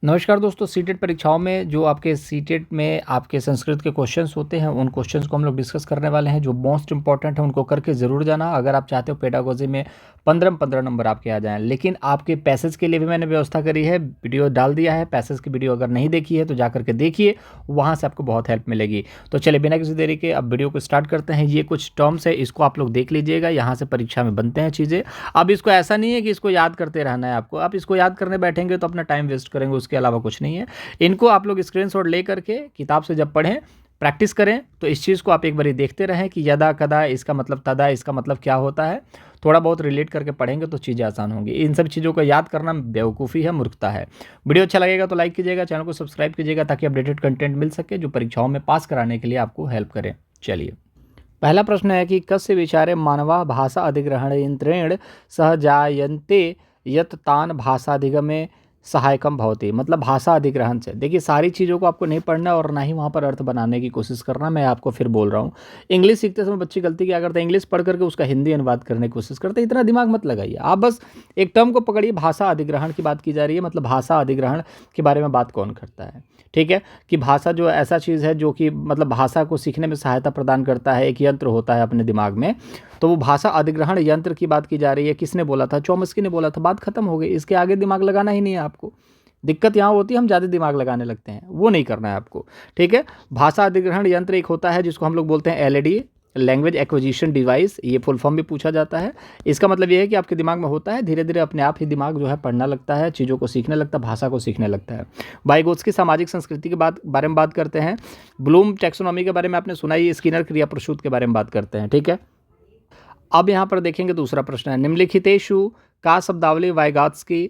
नमस्कार दोस्तों, सीटेट परीक्षाओं में जो आपके सीटेट में आपके संस्कृत के क्वेश्चंस होते हैं उन क्वेश्चंस को हम लोग डिस्कस करने वाले हैं। जो मोस्ट इंपॉर्टेंट है उनको करके ज़रूर जाना अगर आप चाहते हो पेडागोजी में 15 नंबर आपके आ जाएं। लेकिन आपके पैसेज के लिए भी मैंने व्यवस्था करी है, वीडियो डाल दिया है। पैसेज की वीडियो अगर नहीं देखी है तो जा करके देखिए, वहाँ से आपको बहुत हेल्प मिलेगी। तो चलिए बिना किसी देरी के अब वीडियो को स्टार्ट करते हैं। ये कुछ टर्म्स है, इसको आप लोग देख लीजिएगा, यहाँ से परीक्षा में बनते हैं चीज़ें। अब इसको ऐसा नहीं है कि इसको याद करते रहना है आपको, आप इसको याद करने बैठेंगे तो अपना टाइम वेस्ट करेंगे, उसके अलावा कुछ नहीं है। इनको आप लोग स्क्रीनशॉट ले करके किताब से जब पढ़ें, प्रैक्टिस करें, तो इस चीज़ को आप एक बार देखते रहें कि यदा कदा इसका मतलब तदा इसका मतलब क्या होता है। थोड़ा बहुत रिलेट करके पढ़ेंगे तो चीज़ें आसान होंगी। इन सब चीज़ों को याद करना बेवकूफ़ी है, मूर्खता है। वीडियो अच्छा लगेगा तो लाइक कीजिएगा, चैनल को सब्सक्राइब कीजिएगा ताकि अपडेटेड कंटेंट मिल सके जो परीक्षाओं में पास कराने के लिए आपको हेल्प करें। चलिए, पहला प्रश्न है कि कस्य विचारे मानवा भाषा अधिग्रहण यंत्रेण सह जायन्ते यत तान भाषाधिगमे सहायकम भवति। मतलब भाषा अधिग्रहण से, देखिए सारी चीज़ों को आपको नहीं पढ़ना और ना ही वहाँ पर अर्थ बनाने की कोशिश करना। मैं आपको फिर बोल रहा हूँ, इंग्लिश सीखते समय बच्चे गलती क्या करते हैं, इंग्लिश पढ़ करके उसका हिंदी अनुवाद करने की कोशिश करते हैं। इतना दिमाग मत लगाइए, आप बस एक टर्म को पकड़िए। भाषा अधिग्रहण की बात की जा रही है, मतलब भाषा अधिग्रहण के बारे में बात कौन करता है, ठीक है। कि भाषा जो ऐसा चीज़ है जो कि मतलब भाषा को सीखने में सहायता प्रदान करता है, एक यंत्र होता है अपने दिमाग में। तो वो भाषा अधिग्रहण यंत्र की बात की जा रही है। किसने बोला था? चॉम्स्की ने बोला था। बात खत्म हो गई, इसके आगे दिमाग लगाना ही नहीं है आपको। दिक्कत यहाँ होती है हम ज़्यादा दिमाग लगाने लगते हैं, वो नहीं करना है आपको, ठीक है। भाषा अधिग्रहण यंत्र एक होता है जिसको हम लोग बोलते हैं एलईडी, लैंग्वेज एक्विजिशन डिवाइस। ये फुल फॉर्म भी पूछा जाता है। इसका मतलब ये है कि आपके दिमाग में होता है, धीरे धीरे अपने आप ही दिमाग जो है पढ़ना लगता है, चीज़ों को सीखने लगता है, भाषा को सीखने लगता है। वाइगोत्स्की सामाजिक संस्कृति के बारे में बात करते हैं। ब्लूम टैक्सोनॉमी के बारे में आपने सुना ही, स्किनर क्रिया प्रसूत के बारे में बात करते हैं, ठीक है। अब यहाँ पर देखेंगे दूसरा प्रश्न है, निम्नलिखितेषु का शब्दावली वाइगोत्स्की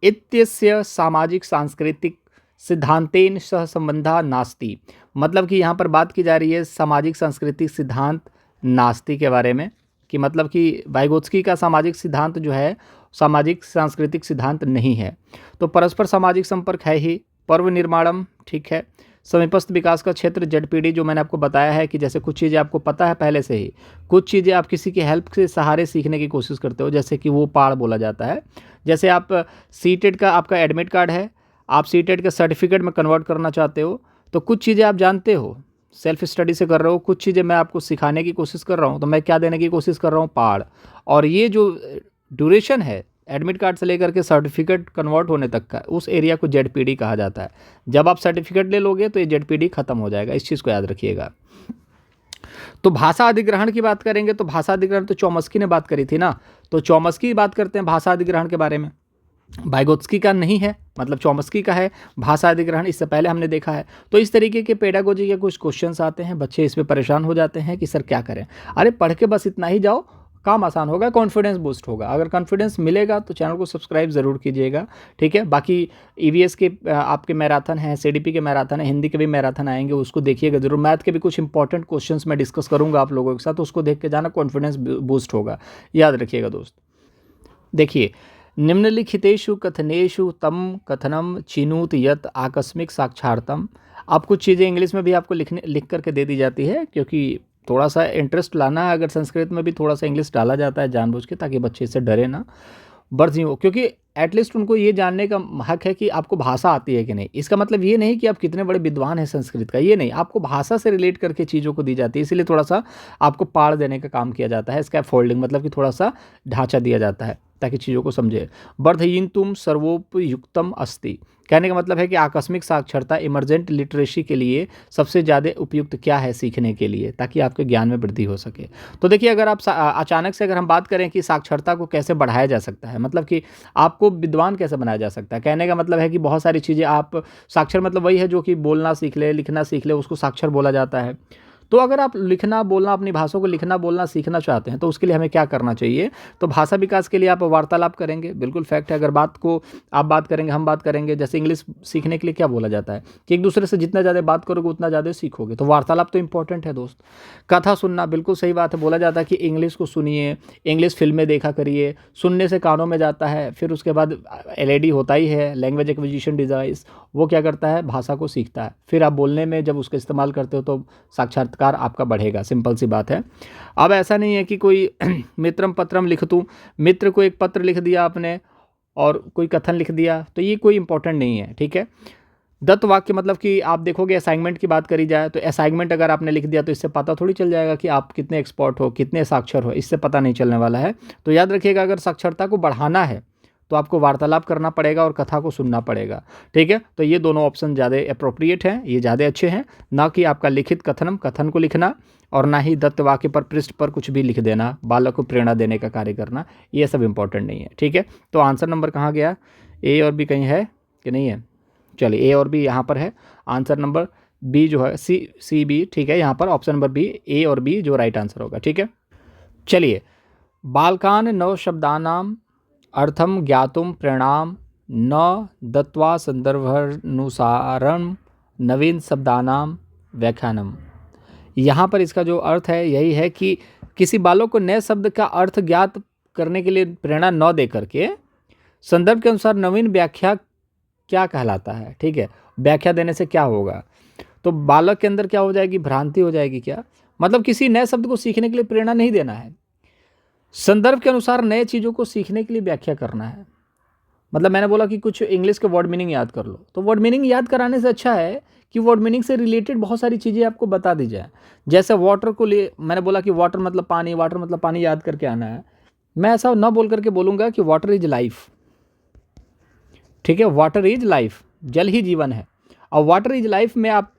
इत्यस्य सामाजिक सांस्कृतिक सिद्धांतेन सह संबंधा नास्ति। मतलब कि यहाँ पर बात की जा रही है सामाजिक सांस्कृतिक सिद्धांत नास्ति के बारे में, कि मतलब कि वाइगोत्स्की का सामाजिक सिद्धांत जो है सामाजिक सांस्कृतिक सिद्धांत नहीं है। तो परस्पर सामाजिक संपर्क है ही, पर्व निर्माणम, ठीक है। समीपस्थ विकास का क्षेत्र जेडपीडी, जो मैंने आपको बताया है कि जैसे कुछ चीज़ें आपको पता है पहले से ही, कुछ चीज़ें आप किसी की हेल्प के सहारे सीखने की कोशिश करते हो, जैसे कि वो पाड़ बोला जाता है। जैसे आप सीटेट का आपका एडमिट कार्ड है, आप सीटेट के सर्टिफिकेट में कन्वर्ट करना चाहते हो, तो कुछ चीज़ें आप जानते हो, सेल्फ स्टडी से कर रहे हो, कुछ चीज़ें मैं आपको सिखाने की कोशिश कर रहा हूँ, तो मैं क्या देने की कोशिश कर रहा हूँ? पाड़। और ये जो ड्यूरेशन है एडमिट कार्ड से लेकर के सर्टिफिकेट कन्वर्ट होने तक का, उस एरिया को जेडपीडी कहा जाता है। जब आप सर्टिफिकेट ले लोगे तो ये जेडपीडी खत्म हो जाएगा, इस चीज़ को याद रखिएगा। तो भाषा अधिग्रहण की बात करेंगे तो भाषा अधिग्रहण तो चॉम्स्की ने बात करी थी ना, तो चॉम्स्की की बात करते हैं भाषा अधिग्रहण के बारे में। वाइगोत्स्की का नहीं है, मतलब चॉम्स्की का है भाषा अधिग्रहण, इससे पहले हमने देखा है। तो इस तरीके के पेडागोजी के कुछ क्वेश्चंस आते हैं, बच्चे इसमें परेशान हो जाते हैं कि सर क्या करें। अरे पढ़ के बस इतना ही जाओ, काम आसान होगा, कॉन्फिडेंस बूस्ट होगा। अगर कॉन्फिडेंस मिलेगा तो चैनल को सब्सक्राइब ज़रूर कीजिएगा, ठीक है। बाकी ईवीएस के आपके मैराथन हैं, सीडीपी के मैराथन है, हिंदी के भी मैराथन आएंगे, उसको देखिएगा जरूर। मैथ के भी कुछ इंपॉर्टेंट क्वेश्चंस मैं डिस्कस करूंगा आप लोगों के साथ, उसको देख के जाना, कॉन्फिडेंस बूस्ट होगा, याद रखिएगा दोस्त। देखिए, निम्नलिखितेषु कथनेषु तम कथनम चिनूत यत आकस्मिक साक्षात्तम। आप कुछ चीज़ें इंग्लिश में भी आपको लिख करके दे दी जाती है, क्योंकि थोड़ा सा इंटरेस्ट लाना है। अगर संस्कृत में भी थोड़ा सा इंग्लिश डाला जाता है जानबूझ के, ताकि बच्चे इससे डरे ना, बर्जी हो, क्योंकि एटलीस्ट उनको ये जानने का हक है कि आपको भाषा आती है कि नहीं। इसका मतलब ये नहीं कि आप कितने बड़े विद्वान हैं संस्कृत का, ये नहीं, आपको भाषा से रिलेट करके चीज़ों को दी जाती है, इसीलिए थोड़ा सा आपको पाड़ देने का काम किया जाता है, स्कैप फोल्डिंग, मतलब कि थोड़ा सा ढांचा दिया जाता है ताकि चीज़ों को समझे। वर्धयितुम सर्वोपयुक्तम अस्ति, कहने का मतलब है कि आकस्मिक साक्षरता, इमरजेंट लिटरेसी के लिए सबसे ज़्यादा उपयुक्त क्या है सीखने के लिए, ताकि आपके ज्ञान में वृद्धि हो सके। तो देखिए, अगर आप अचानक से अगर हम बात करें कि साक्षरता को कैसे बढ़ाया जा सकता है, मतलब कि आपको विद्वान कैसे बनाया जा सकता है, कहने का मतलब है कि बहुत सारी चीज़ें आप, साक्षर मतलब वही है जो कि बोलना सीख ले, लिखना सीख ले, उसको साक्षर बोला जाता है। तो अगर आप लिखना बोलना, अपनी भाषा को लिखना बोलना सीखना चाहते हैं तो उसके लिए हमें क्या करना चाहिए? तो भाषा विकास के लिए आप वार्तालाप करेंगे, बिल्कुल फैक्ट है। अगर बात को आप बात करेंगे, हम बात करेंगे, जैसे इंग्लिश सीखने के लिए क्या बोला जाता है कि एक दूसरे से जितना ज़्यादा बात करोगे उतना ज़्यादा सीखोगे, तो वार्तालाप तो इंपॉर्टेंट है दोस्त। कथा सुनना, बिल्कुल सही बात है, बोला जाता है कि इंग्लिश को सुनिए, इंग्लिश फिल्में देखा करिए, सुनने से कानों में जाता है, फिर उसके बाद एलईडी होता ही है, लैंग्वेज एक्विजिशन डिवाइस, वो क्या करता है, भाषा को सीखता है, फिर आप बोलने में जब उसका इस्तेमाल करते हो तो साक्षात्कार आपका बढ़ेगा, सिंपल सी बात है। अब ऐसा नहीं है कि कोई मित्रम पत्रम लिख दूँ, मित्र को एक पत्र लिख दिया आपने और कोई कथन लिख दिया, तो ये कोई इंपॉर्टेंट नहीं है, ठीक है। दत्त वाक्य मतलब कि आप देखोगे असाइनमेंट की बात करी जाए तो असाइनमेंट अगर आपने लिख दिया तो इससे पता थोड़ी चल जाएगा कि आप कितने एक्सपर्ट हो, कितने साक्षर हो, इससे पता नहीं चलने वाला है। तो याद रखिएगा, अगर साक्षरता को बढ़ाना है तो आपको वार्तालाप करना पड़ेगा और कथा को सुनना पड़ेगा, ठीक है। तो ये दोनों ऑप्शन ज़्यादा अप्रोप्रिएट हैं, ये ज़्यादा अच्छे हैं, ना कि आपका लिखित कथन को लिखना, और ना ही दत्त वाक्य पर पृष्ठ पर कुछ भी लिख देना, बालक को प्रेरणा देने का कार्य करना, ये सब इंपॉर्टेंट नहीं है, ठीक है। तो आंसर नंबर कहाँ गया, ए और बी कहीं है कि नहीं है? चलिए, ए और बी यहाँ पर है, आंसर नंबर बी जो है सी बी, ठीक है। यहाँ पर ऑप्शन नंबर बी, ए और बी जो राइट आंसर होगा, ठीक है। चलिए, बालकान नव शब्दानाम अर्थम ज्ञातुम प्रेरणाम न दत्वा संदर्भानुसारम नवीन शब्दानाम व्याख्यानम। यहाँ पर इसका जो अर्थ है यही है कि किसी बालक को नए शब्द का अर्थ ज्ञात करने के लिए प्रेरणा न दे करके संदर्भ के अनुसार नवीन व्याख्या क्या कहलाता है, ठीक है। व्याख्या देने से क्या होगा, तो बालक के अंदर क्या हो जाएगी, भ्रांति हो जाएगी क्या, मतलब किसी नए शब्द को सीखने के लिए प्रेरणा नहीं देना है, संदर्भ के अनुसार नए चीज़ों को सीखने के लिए व्याख्या करना है। मतलब मैंने बोला कि कुछ इंग्लिश के वर्ड मीनिंग याद कर लो, तो वर्ड मीनिंग याद कराने से अच्छा है कि वर्ड मीनिंग से रिलेटेड बहुत सारी चीज़ें आपको बता दी जाए। जैसे वाटर को लिए मैंने बोला कि वाटर मतलब पानी याद करके आना है, मैं ऐसा ना बोल करके बोलूँगा कि वाटर इज लाइफ, ठीक है। वाटर इज लाइफ, जल ही जीवन है, और वाटर इज लाइफ में आप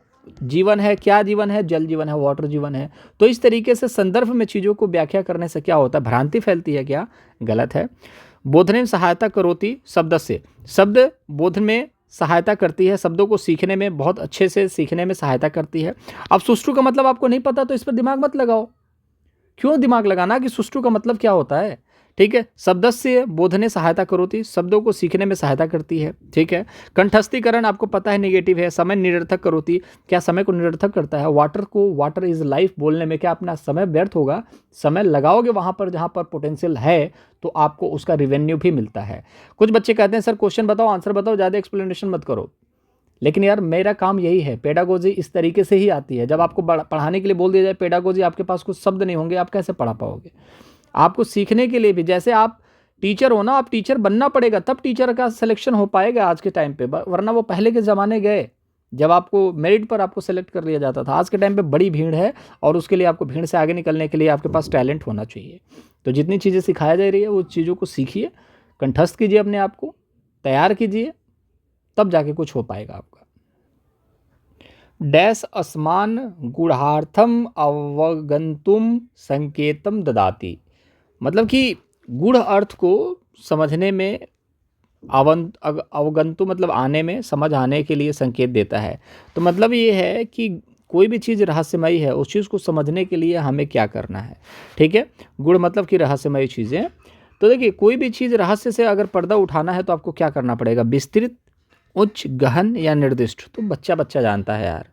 जीवन है, क्या जीवन है, जल जीवन है, वाटर जीवन है। तो इस तरीके से संदर्भ में चीज़ों को व्याख्या करने से क्या होता है, भ्रांति फैलती है क्या, गलत है। बोधने में सहायता करोति शब्द से, शब्द बोध में सहायता करती है, शब्दों को सीखने में बहुत अच्छे से सीखने में सहायता करती है। अब सुष्ठु का मतलब आपको नहीं पता तो इस पर दिमाग मत लगाओ, क्यों दिमाग लगाना कि सुष्ठु का मतलब क्या होता है, ठीक है। शब्दस्य बोधने सहायता करोति, शब्दों को सीखने में सहायता करती है, ठीक है। कंठस्थीकरण आपको पता है नेगेटिव है, समय निरर्थक करोति, क्या समय को निरर्थक करता है। वाटर इज लाइफ बोलने में क्या अपना समय व्यर्थ होगा, समय लगाओगे वहाँ पर जहाँ पर पोटेंशियल है तो आपको उसका रिवेन्यू भी मिलता है। कुछ बच्चे कहते हैं सर क्वेश्चन बताओ, आंसर बताओ, ज़्यादा एक्सप्लेनेशन मत करो, लेकिन यार मेरा काम यही है, पेडागोजी इस तरीके से ही आती है। जब आपको पढ़ाने के लिए बोल दिया जाए पेडागोजी, आपके पास कुछ शब्द नहीं होंगे, आप कैसे पढ़ा पाओगे। आपको सीखने के लिए भी, जैसे आप टीचर हो ना, आप टीचर बनना पड़ेगा तब टीचर का सिलेक्शन हो पाएगा आज के टाइम पे, वरना वो पहले के ज़माने गए जब आपको मेरिट पर आपको सेलेक्ट कर लिया जाता था। आज के टाइम पे बड़ी भीड़ है और उसके लिए आपको भीड़ से आगे निकलने के लिए आपके पास टैलेंट होना चाहिए। तो जितनी चीज़ें सिखाया जा रही है वो चीज़ों को सीखिए, कंठस्थ कीजिए, अपने आप को तैयार कीजिए, तब जाके कुछ हो पाएगा आपका। डैश अस्मान गूढ़ार्थम अवगंतुम संकेतम ददाति, मतलब कि गूढ़ अर्थ को समझने में अवगंतु मतलब आने में, समझ आने के लिए संकेत देता है। तो मतलब ये है कि कोई भी चीज़ रहस्यमयी है, उस चीज़ को समझने के लिए हमें क्या करना है, ठीक है। गूढ़ मतलब कि रहस्यमयी चीज़ें। तो देखिए, कोई भी चीज़ रहस्य से अगर पर्दा उठाना है तो आपको क्या करना पड़ेगा, विस्तृत, उच्च, गहन या निर्दिष्ट। तो बच्चा जानता है यार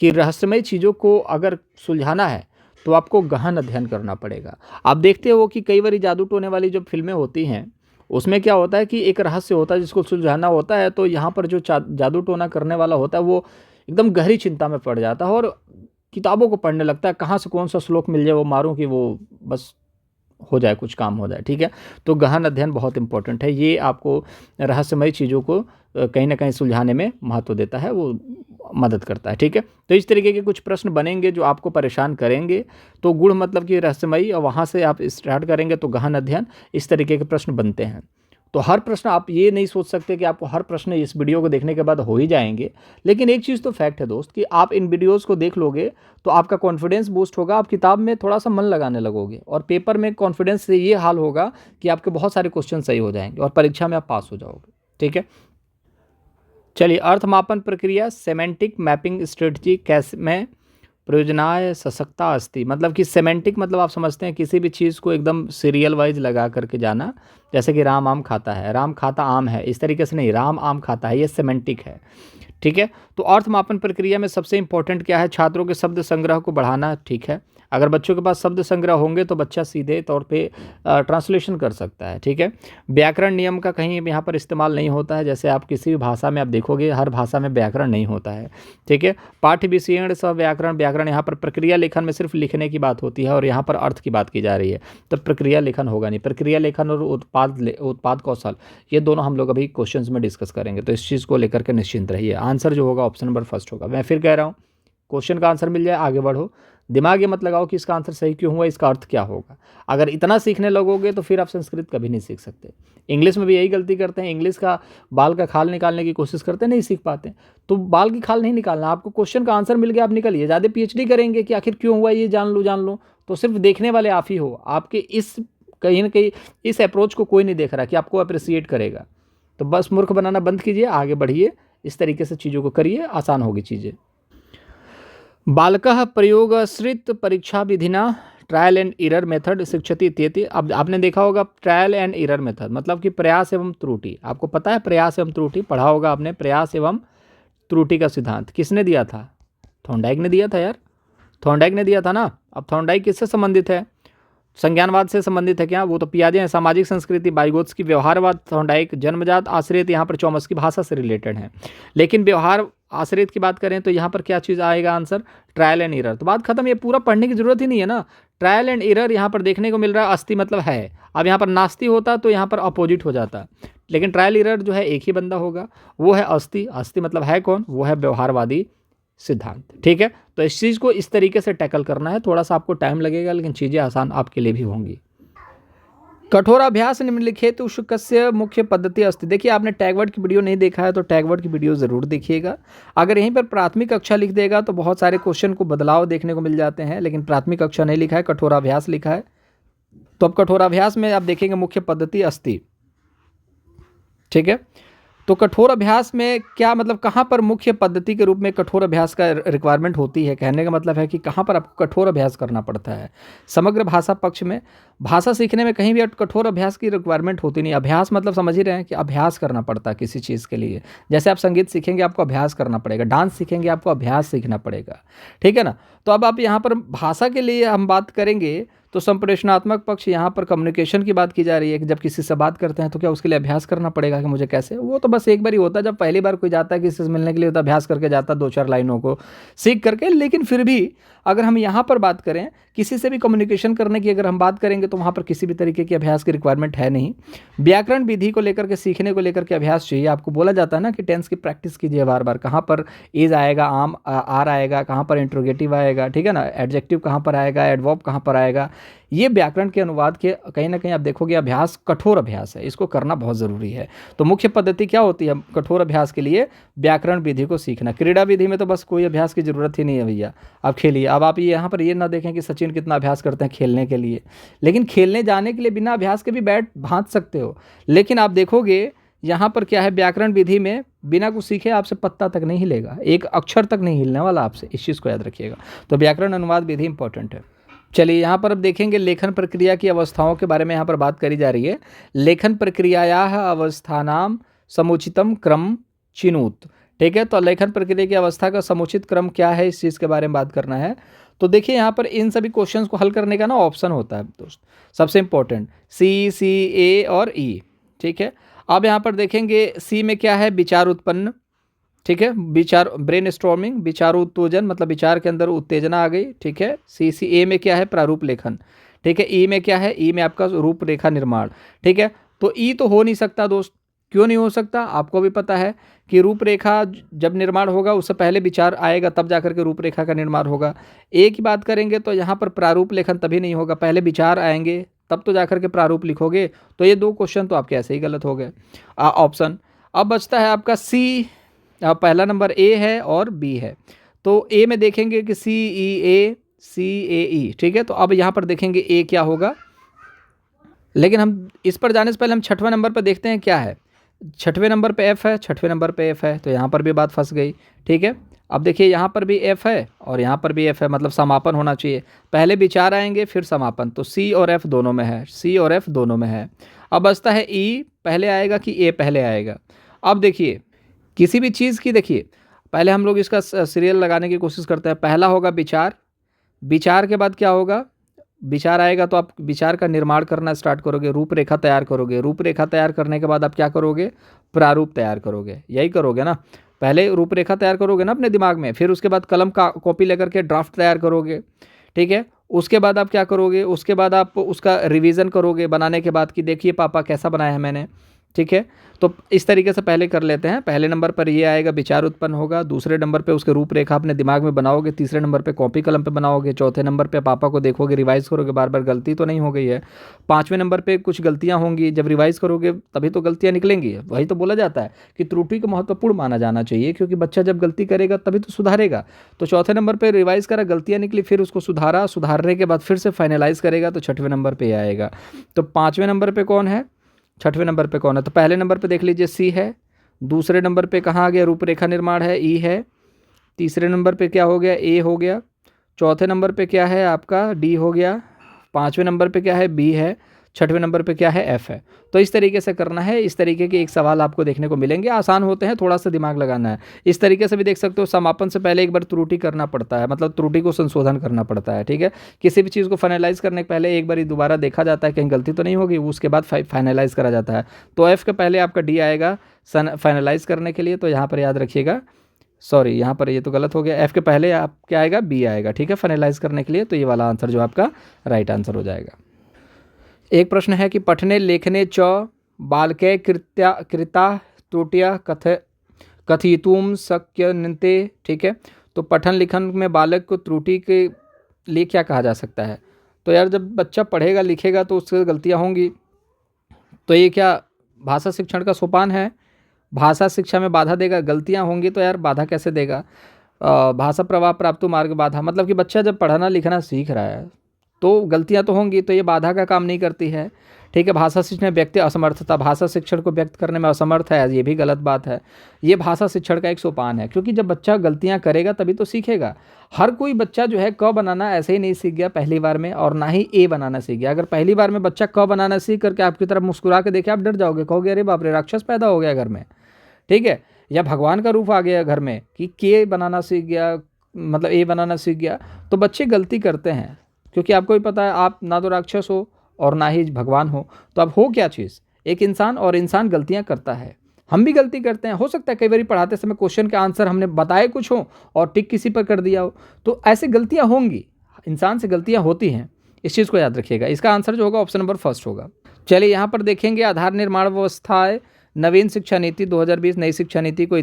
कि रहस्यमय चीज़ों को अगर सुलझाना है तो आपको गहन अध्ययन करना पड़ेगा। आप देखते हो कि कई बार जादू टोने वाली जो फिल्में होती हैं उसमें क्या होता है कि एक रहस्य होता है जिसको सुलझाना होता है, तो यहाँ पर जो जादू टोना करने वाला होता है वो एकदम गहरी चिंता में पड़ जाता है और किताबों को पढ़ने लगता है, कहाँ से कौन सा श्लोक मिल जाए वो मारूं कि वो बस हो जाए, कुछ काम हो जाए, ठीक है। तो गहन अध्ययन बहुत इंपॉर्टेंट है, ये आपको रहस्यमय चीज़ों को कहीं ना कहीं सुलझाने में महत्व देता है, वो मदद करता है, ठीक है। तो इस तरीके के कुछ प्रश्न बनेंगे जो आपको परेशान करेंगे। तो गुण मतलब कि रहस्यमयी, और वहाँ से आप स्टार्ट करेंगे तो गहन अध्ययन, इस तरीके के प्रश्न बनते हैं। तो हर प्रश्न आप ये नहीं सोच सकते कि आपको हर प्रश्न इस वीडियो को देखने के बाद हो ही जाएंगे, लेकिन एक चीज़ तो फैक्ट है दोस्त कि आप इन वीडियोस को देख लोगे तो आपका कॉन्फिडेंस बूस्ट होगा, आप किताब में थोड़ा सा मन लगाने लगोगे और पेपर में कॉन्फिडेंस से ये हाल होगा कि आपके बहुत सारे क्वेश्चन सही हो जाएंगे और परीक्षा में आप पास हो जाओगे, ठीक है। चलिए, अर्थमापन प्रक्रिया सेमेंटिक मैपिंग स्ट्रेटजी कैसे में प्रयोजनाय सशक्ता अस्ति, मतलब कि सेमेंटिक मतलब आप समझते हैं किसी भी चीज़ को एकदम सीरियल वाइज लगा करके जाना, जैसे कि राम आम खाता है, राम खाता आम है, इस तरीके से नहीं, राम आम खाता है, ये सेमेंटिक है, ठीक है। तो अर्थ मापन प्रक्रिया में सबसे इंपॉर्टेंट क्या है, छात्रों के शब्द संग्रह को बढ़ाना। ठीक है, अगर बच्चों के पास शब्द संग्रह होंगे तो बच्चा सीधे तौर पे ट्रांसलेशन कर सकता है। ठीक है, व्याकरण नियम का कहीं यहाँ पर इस्तेमाल नहीं होता है, जैसे आप किसी भी भाषा में आप देखोगे हर भाषा में व्याकरण नहीं होता है। ठीक है, पाठ्य विषयण सह व्याकरण, व्याकरण यहाँ पर प्रक्रिया लेखन में सिर्फ लिखने की बात होती है और यहाँ पर अर्थ की बात की जा रही है, तो प्रक्रिया लेखन होगा नहीं। प्रक्रिया लेखन और उत्पाद कौशल ये दोनों हम लोग अभी क्वेश्चंस में डिस्कस करेंगे, तो इस चीज़ को लेकर के निश्चिंत रहिए। आंसर जो होगा ऑप्शन नंबर फर्स्ट होगा। मैं फिर कह रहा हूँ, क्वेश्चन का आंसर मिल जाए आगे बढ़ो, दिमाग ये मत लगाओ कि इसका आंसर सही क्यों हुआ, इसका अर्थ क्या होगा। अगर इतना सीखने लगोगे तो फिर आप संस्कृत कभी नहीं सीख सकते। इंग्लिश में भी यही गलती करते हैं, इंग्लिश का बाल का खाल निकालने की कोशिश करते हैं, नहीं सीख पाते। तो बाल की खाल नहीं निकालना, आपको क्वेश्चन का आंसर मिल गया आप निकलिए। ज़्यादा पीएचडी करेंगे कि आखिर क्यों हुआ ये जान लो, तो सिर्फ देखने वाले आप ही हो। आपके इस कहीं ना कहीं इस अप्रोच को कोई नहीं देख रहा कि आपको अप्रिसिएट करेगा। तो बस मूर्ख बनाना बंद कीजिए, आगे बढ़िए, इस तरीके से चीज़ों को करिए, आसान होगी चीज़ें। बालकः प्रयोगाश्रित परीक्षा विधिना ट्रायल एंड एरर मेथड शिक्षति इत्येति। अब आपने देखा होगा ट्रायल एंड एरर मेथड मतलब कि प्रयास एवं त्रुटि। आपको पता है प्रयास एवं त्रुटि, पढ़ा होगा आपने, प्रयास एवं त्रुटि का सिद्धांत किसने दिया था? थॉर्नडाइक ने दिया था यार, थॉर्नडाइक ने दिया था ना। अब थॉर्नडाइक किससे संबंधित है? संज्ञानवाद से संबंधित है क्या? वो तो पियाजे हैं। सामाजिक संस्कृति बाइगोत्स्की, व्यवहारवाद थॉर्नडाइक, जन्मजात आश्रित यहाँ पर चॉम्स्की भाषा से रिलेटेड है। लेकिन व्यवहार आश्रित की बात करें तो यहाँ पर क्या चीज़ आएगा आंसर? Trial and error. तो बात खत्म, ये पूरा पढ़ने की जरूरत ही नहीं है ना। ट्रायल एंड एरर यहाँ पर देखने को मिल रहा है, अस्थि मतलब है। अब यहाँ पर नास्ति होता तो यहाँ पर अपोजिट हो जाता, लेकिन ट्रायल एरर जो है एक ही बंदा होगा, वो है अस्थि। अस्थि मतलब है कौन? वो है व्यवहारवादी सिद्धांत। ठीक है, तो इस चीज़ को इस तरीके से टैकल करना है। थोड़ा सा आपको टाइम लगेगा लेकिन चीज़ें आसान आपके लिए भी होंगी। कठोराभ्यास निम्नलिखित शुल्कस्य मुख्य पद्धति अस्ति। देखिए आपने टैगवर्ड की वीडियो नहीं देखा है तो टैगवर्ड की वीडियो ज़रूर देखिएगा। अगर यहीं पर प्राथमिक कक्षा लिख देगा तो बहुत सारे क्वेश्चन को बदलाव देखने को मिल जाते हैं, लेकिन प्राथमिक कक्षा नहीं लिखा है, कठोराभ्यास लिखा है। तो अब कठोराभ्यास में आप देखेंगे मुख्य पद्धति अस्ति। ठीक है, तो कठोर अभ्यास में क्या मतलब, कहाँ पर मुख्य पद्धति के रूप में कठोर अभ्यास का रिक्वायरमेंट होती है? कहने का मतलब है कि कहाँ पर आपको कठोर अभ्यास करना पड़ता है। समग्र भाषा पक्ष में, भाषा सीखने में कहीं भी कठोर अभ्यास की रिक्वायरमेंट होती नहीं। अभ्यास मतलब समझ ही रहे हैं कि अभ्यास करना पड़ता है किसी चीज़ के लिए। जैसे आप संगीत सीखेंगे आपको अभ्यास करना पड़ेगा, डांस सीखेंगे आपको अभ्यास सीखना पड़ेगा। ठीक है ना। तो अब आप यहाँ पर भाषा के लिए हम बात करेंगे तो संप्रेषणात्मक पक्ष, यहाँ पर कम्युनिकेशन की बात की जा रही है कि जब किसी से बात करते हैं तो क्या उसके लिए अभ्यास करना पड़ेगा कि मुझे कैसे? वो तो बस एक बार ही होता है, जब पहली बार कोई जाता है किसी से मिलने के लिए तो अभ्यास करके जाता है 2-4 लाइनों को सीख करके। लेकिन फिर भी अगर हम यहाँ पर बात करें किसी से भी कम्युनिकेशन करने की, अगर हम बात करेंगे तो वहाँ पर किसी भी तरीके की अभ्यास की रिक्वायरमेंट है नहीं। व्याकरण विधि को लेकर के, सीखने को लेकर के अभ्यास चाहिए। आपको बोला जाता है ना कि टेंस की प्रैक्टिस कीजिए बार बार। कहाँ पर इज आएगा, आम आर आएगा, कहाँ पर इंट्रोगेटिव आएगा, ठीक है ना, एडजेक्टिव कहाँ पर आएगा, एडवर्ब कहाँ पर आएगा। ये व्याकरण के अनुवाद के कहीं ना कहीं आप देखोगे अभ्यास कठोर अभ्यास है, इसको करना बहुत ज़रूरी है। तो मुख्य पद्धति क्या होती है कठोर अभ्यास के लिए? व्याकरण विधि को सीखना। क्रीड़ा विधि में तो बस कोई अभ्यास की ज़रूरत ही नहीं है भैया, आप खेलिए। अब आप यहाँ पर ये ना देखें कि सचिन कितना अभ्यास करते हैं खेलने के लिए, लेकिन खेलने जाने के लिए बिना अभ्यास के भी बैट भांज सकते हो। लेकिन आप देखोगे यहाँ पर क्या है, व्याकरण विधि में बिना कुछ सीखे आपसे पत्ता तक नहीं हिलेगा, एक अक्षर तक नहीं हिलने वाला आपसे, इस चीज़ को याद रखिएगा। तो व्याकरण अनुवाद विधि इंपॉर्टेंट है। चलिए यहाँ पर अब देखेंगे लेखन प्रक्रिया की अवस्थाओं के बारे में यहाँ पर बात करी जा रही है। लेखन प्रक्रियायाः अवस्थानाम समुचितम क्रम चिनुत। ठीक है, तो लेखन प्रक्रिया की अवस्था का समुचित क्रम क्या है, इस चीज़ के बारे में बात करना है। तो देखिए यहाँ पर इन सभी क्वेश्चंस को हल करने का ना ऑप्शन होता है दोस्त, सबसे इंपॉर्टेंट C, A और E। ठीक है, अब यहाँ पर देखेंगे C में क्या है, विचार उत्पन्न। ठीक है, विचार ब्रेन स्टॉर्मिंग, विचार उत्तेजन मतलब विचार के अंदर उत्तेजना आ गई। ठीक है, A में क्या है, प्रारूप लेखन। ठीक है, E में क्या है, E में आपका रूपरेखा निर्माण। ठीक है, तो E तो हो नहीं सकता दोस्त। क्यों नहीं हो सकता? आपको भी पता है कि रूपरेखा जब निर्माण होगा उससे पहले विचार आएगा, तब जाकर के रूपरेखा का निर्माण होगा। A की बात करेंगे तो यहाँ पर प्रारूप लेखन तभी नहीं होगा, पहले विचार आएंगे तब तो जाकर के प्रारूप लिखोगे। तो ये 2 क्वेश्चन तो आपके ऐसे ही गलत हो गए ऑप्शन। अब बचता है आपका C, पहला नंबर A है और B है। तो A में देखेंगे कि CEA, ठीक है। तो अब यहाँ पर देखेंगे A क्या होगा, लेकिन हम इस पर जाने से पहले हम 6वें नंबर पर देखते हैं क्या है। 6वें नंबर पे F है, 6वें नंबर पे F है, तो यहाँ पर भी बात फंस गई। ठीक है, अब देखिए यहाँ पर भी F है और यहाँ पर भी F है, मतलब समापन होना चाहिए। पहले विचार आएंगे फिर समापन, तो C और F दोनों में है, C और F दोनों में है। अब बचता है E पहले आएगा कि A पहले आएगा। अब देखिए किसी भी चीज़ की, देखिए पहले हम लोग इसका सीरियल लगाने की कोशिश करते हैं। पहला होगा विचार, विचार के बाद क्या होगा, विचार आएगा तो आप विचार का निर्माण करना स्टार्ट करोगे, रूपरेखा तैयार करोगे, रूपरेखा तैयार करने के बाद आप क्या करोगे, प्रारूप तैयार करोगे, यही करोगे ना। पहले रूपरेखा तैयार करोगे ना अपने दिमाग में, फिर उसके बाद कलम का कॉपी लेकर के ड्राफ्ट तैयार करोगे, ठीक है। उसके बाद आप क्या करोगे, उसके बाद आप उसका रिवीजन करोगे बनाने के बाद कि देखिए पापा कैसा बनाया है मैंने, ठीक है। तो इस तरीके से पहले कर लेते हैं। पहले नंबर पर ये आएगा, विचार उत्पन्न होगा। दूसरे नंबर पे उसके रूपरेखा अपने दिमाग में बनाओगे। तीसरे नंबर पे कॉपी कलम पे बनाओगे। चौथे नंबर पे पापा को देखोगे, रिवाइज करोगे, बार बार गलती तो नहीं हो गई है। पाँचवें नंबर पे कुछ गलतियां होंगी, जब रिवाइज करोगे तभी तो गलतियां निकलेंगी। वही तो बोला जाता है कि त्रुटि को महत्वपूर्ण माना जाना चाहिए, क्योंकि बच्चा जब गलती करेगा तभी तो सुधारेगा। तो चौथे नंबर पर रिवाइज करा, गलतियाँ निकली, फिर उसको सुधारा, सुधारने के बाद फिर से फाइनलाइज करेगा, तो छठवें नंबर पर आएगा। तो पाँचवें नंबर पर कौन है, छठवें नंबर पे कौन है, तो पहले नंबर पे देख लीजिए सी है। दूसरे नंबर पे कहाँ आ गया, रूपरेखा निर्माण है, ई है। तीसरे नंबर पे क्या हो गया, ए हो गया। चौथे नंबर पे क्या है आपका, डी हो गया। पाँचवें नंबर पे क्या है, बी है। छठवें नंबर पे क्या है, एफ है। तो इस तरीके से करना है। इस तरीके के एक सवाल आपको देखने को मिलेंगे, आसान होते हैं, थोड़ा सा दिमाग लगाना है। इस तरीके से भी देख सकते हो, समापन से पहले एक बार त्रुटि करना पड़ता है, मतलब त्रुटि को संशोधन करना पड़ता है, ठीक है। किसी भी चीज़ को फाइनलाइज करने के पहले एक बार दोबारा देखा जाता है कहीं गलती तो नहीं होगी, उसके बाद फाइनलाइज करा जाता है। तो एफ के पहले आपका डी आएगा फाइनलाइज करने के लिए, तो यहाँ पर याद रखिएगा, सॉरी यहाँ पर ये तो गलत हो गया, एफ के पहले आप क्या आएगा, बी आएगा, ठीक है, फाइनलाइज करने के लिए। तो ये वाला आंसर जो आपका राइट आंसर हो जाएगा। एक प्रश्न है कि पठने लेखने च बालके कृता त्रुटियाँ कथितुम शक्यन्ते, ठीक है। तो पठन लिखन में बालक को त्रुटि के लिए क्या कहा जा सकता है। तो यार जब बच्चा पढ़ेगा लिखेगा तो उससे गलतियाँ होंगी, तो ये क्या भाषा शिक्षण का सोपान है, भाषा शिक्षा में बाधा देगा, गलतियाँ होंगी तो यार बाधा कैसे देगा। भाषा प्रवाह प्राप्त मार्ग बाधा, मतलब कि बच्चा जब पढ़ना लिखना सीख रहा है तो गलतियां तो होंगी, तो ये बाधा का काम नहीं करती है, ठीक है। भाषा शिक्षण में व्यक्ति असमर्थता, भाषा शिक्षण को व्यक्त करने में असमर्थ है, ये भी गलत बात है। ये भाषा शिक्षण का एक सोपान है, क्योंकि जब बच्चा गलतियां करेगा तभी तो सीखेगा। हर कोई बच्चा जो है क बनाना ऐसे ही नहीं सीख गया पहली बार में, और ना ही ए बनाना सीख गया। अगर पहली बार में बच्चा क बनाना सीख करके आपकी तरफ मुस्कुरा के देखे, आप डर जाओगे, कहोगे अरे बाप रे राक्षस पैदा हो गया घर में, ठीक है, या भगवान का रूप आ गया घर में कि के बनाना सीख गया, मतलब ए बनाना सीख गया। तो बच्चे गलती करते हैं, क्योंकि आपको भी पता है आप ना तो राक्षस हो और ना ही भगवान हो, तो अब हो क्या चीज़, एक इंसान, और इंसान गलतियां करता है, हम भी गलती करते हैं। हो सकता है कई बार पढ़ाते समय क्वेश्चन के आंसर हमने बताए कुछ हो और टिक किसी पर कर दिया हो, तो ऐसी गलतियां होंगी, इंसान से गलतियां होती हैं, इस चीज़ को याद रखिएगा। इसका आंसर जो होगा ऑप्शन नंबर फर्स्ट होगा। चलिए यहाँ पर देखेंगे, आधार निर्माण व्यवस्थाएं, नवीन शिक्षा नीति 2020, नई शिक्षा नीति को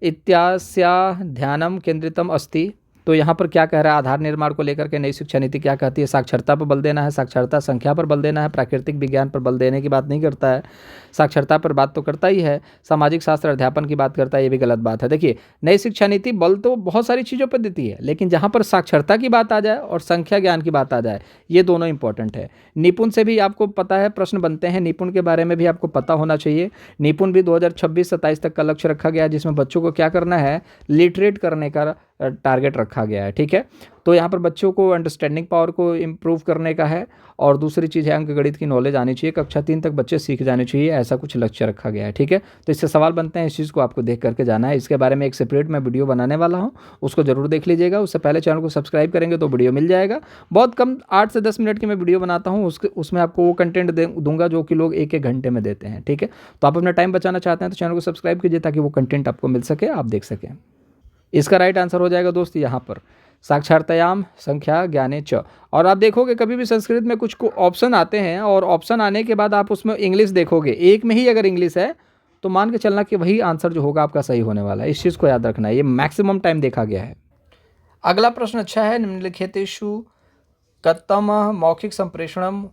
इत्यास्या ध्यानम केंद्रितम अस्ति। तो यहाँ पर क्या कह रहा है, आधार निर्माण को लेकर के नई शिक्षा नीति क्या कहती है, साक्षरता पर बल देना है, साक्षरता संख्या पर बल देना है, प्राकृतिक विज्ञान पर बल देने की बात नहीं करता है, साक्षरता पर बात तो करता ही है, सामाजिक शास्त्र अध्यापन की बात करता है, ये भी गलत बात है। देखिए नई शिक्षा नीति बल तो बहुत सारी चीज़ों पर देती है, लेकिन जहाँ पर साक्षरता की बात आ जाए और संख्या ज्ञान की बात आ जाए, ये दोनों इंपॉर्टेंट है। निपुण से भी आपको पता है प्रश्न बनते हैं, निपुण के बारे में भी आपको पता होना चाहिए। निपुण भी 2026-27 तक का लक्ष्य रखा गया है, जिसमें बच्चों को क्या करना है, लिटरेट करने का टारगेट रखा गया है, ठीक है। तो यहाँ पर बच्चों को अंडरस्टैंडिंग पावर को इम्प्रूव करने का है, और दूसरी चीज़ है अंक गणित की नॉलेज आनी चाहिए, कक्षा 3 तक बच्चे सीख जाने चाहिए, ऐसा कुछ लक्ष्य रखा गया है, ठीक है। तो इससे सवाल बनते हैं, इस चीज़ को आपको देख करके जाना है। इसके बारे में एक सेपरेट मैं वीडियो बनाने वाला हूँ, उसको जरूर देख लीजिएगा। उससे पहले चैनल को सब्सक्राइब करेंगे तो वीडियो मिल जाएगा। बहुत कम 8 से 10 मिनट की मैं वीडियो बनाता हूँ, उसमें आपको वो कंटेंट दूंगा जो कि लोग एक घंटे में देते हैं, ठीक है। तो आप अपना टाइम बचाना चाहते हैं तो चैनल को सब्सक्राइब कीजिए, ताकि वो कंटेंट आपको मिल सके, आप देख सकें। इसका राइट आंसर हो जाएगा दोस्त यहाँ पर, साक्षरतायाम संख्या ज्ञाने च। और आप देखोगे कभी भी संस्कृत में कुछ ऑप्शन आते हैं, और ऑप्शन आने के बाद आप उसमें इंग्लिश देखोगे, एक में ही अगर इंग्लिश है तो मान के चलना कि वही आंसर जो होगा आपका सही होने वाला है। इस चीज़ को याद रखना है, ये मैक्सिमम टाइम देखा गया है। अगला प्रश्न अच्छा है, निम्नलिखितेषु कथम मौखिक संप्रेषणम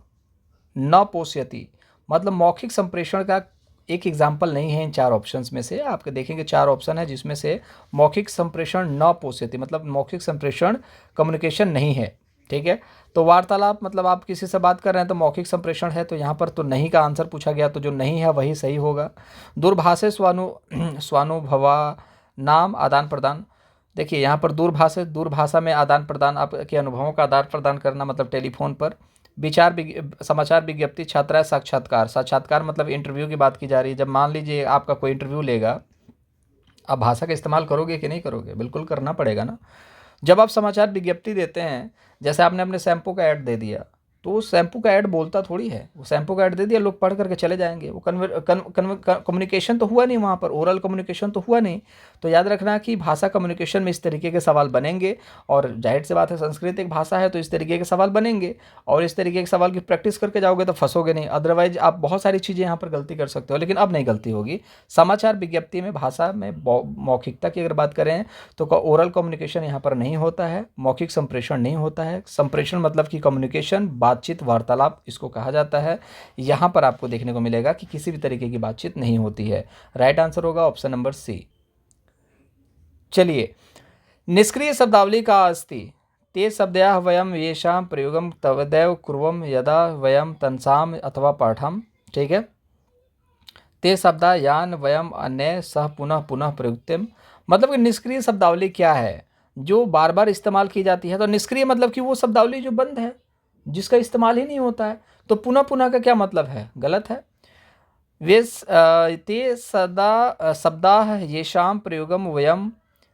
न पोषयति, मतलब मौखिक संप्रेषण का एक एग्जाम्पल नहीं है इन 4 ऑप्शंस में से। आपके देखेंगे 4 ऑप्शन है जिसमें से मौखिक संप्रेषण न पोषयति, मतलब मौखिक संप्रेषण कम्युनिकेशन नहीं है, ठीक है। तो वार्तालाप, मतलब आप किसी से बात कर रहे हैं तो मौखिक संप्रेषण है, तो यहाँ पर तो नहीं का आंसर पूछा गया, तो जो नहीं है वही सही होगा। दूरभाषे स्वानुभवा नाम आदान प्रदान, देखिए यहाँ पर दूरभाषा में आदान प्रदान, आपके अनुभवों का आदान प्रदान करना, मतलब टेलीफोन पर। समाचार विज्ञप्ति, छात्रा साक्षात्कार, साक्षात्कार मतलब इंटरव्यू की बात की जा रही है। जब मान लीजिए आपका कोई इंटरव्यू लेगा, आप भाषा का इस्तेमाल करोगे कि नहीं करोगे? बिल्कुल करना पड़ेगा ना। जब आप समाचार विज्ञप्ति देते हैं, जैसे आपने अपने शैम्पू का ऐड दे दिया, तो उस शैम्पू का ऐड बोलता थोड़ी है, वो शैम्पू का ऐड दे दिया, लोग पढ़ करके चले जाएंगे, वो कम्युनिकेशन तो हुआ नहीं, वहाँ पर ओरल कम्युनिकेशन तो हुआ नहीं। तो याद रखना कि भाषा कम्युनिकेशन में इस तरीके के सवाल बनेंगे, और जाहिर सी बात है संस्कृत एक भाषा है तो इस तरीके के सवाल बनेंगे, और इस तरीके के सवाल की प्रैक्टिस करके जाओगे तो फंसोगे नहीं। अदरवाइज आप बहुत सारी चीज़ें यहाँ पर गलती कर सकते हो, लेकिन अब नहीं गलती होगी। समाचार विज्ञप्ति में भाषा में मौखिकता की अगर बात करें तो ओरल कम्युनिकेशन यहाँ पर नहीं होता है, मौखिक संप्रेषण नहीं होता है। संप्रेषण मतलब कि कम्युनिकेशन, बातचीत, वार्तालाप इसको कहा जाता है। यहाँ पर आपको देखने को मिलेगा कि किसी भी तरीके की बातचीत नहीं होती है। राइट आंसर होगा ऑप्शन नंबर सी। चलिए, निष्क्रिय शब्दावली का अस्ति ते शब्दया वयम येषां प्रयोगम तवदैव कुर्वम यदा वयम तंसाम अथवा पाठम। ठीक है, ते शब्दा यान वयम अन्य सह पुनः पुनः प्रयुक्तम। मतलब कि निष्क्रिय शब्दावली क्या है? जो बार बार इस्तेमाल की जाती है। तो निष्क्रिय मतलब कि वो शब्दावली जो बंद है, जिसका इस्तेमाल ही नहीं होता है। तो पुनः पुनः का क्या मतलब है? गलत है। वे ते सदा शब्दा येषां प्रयोगम वयम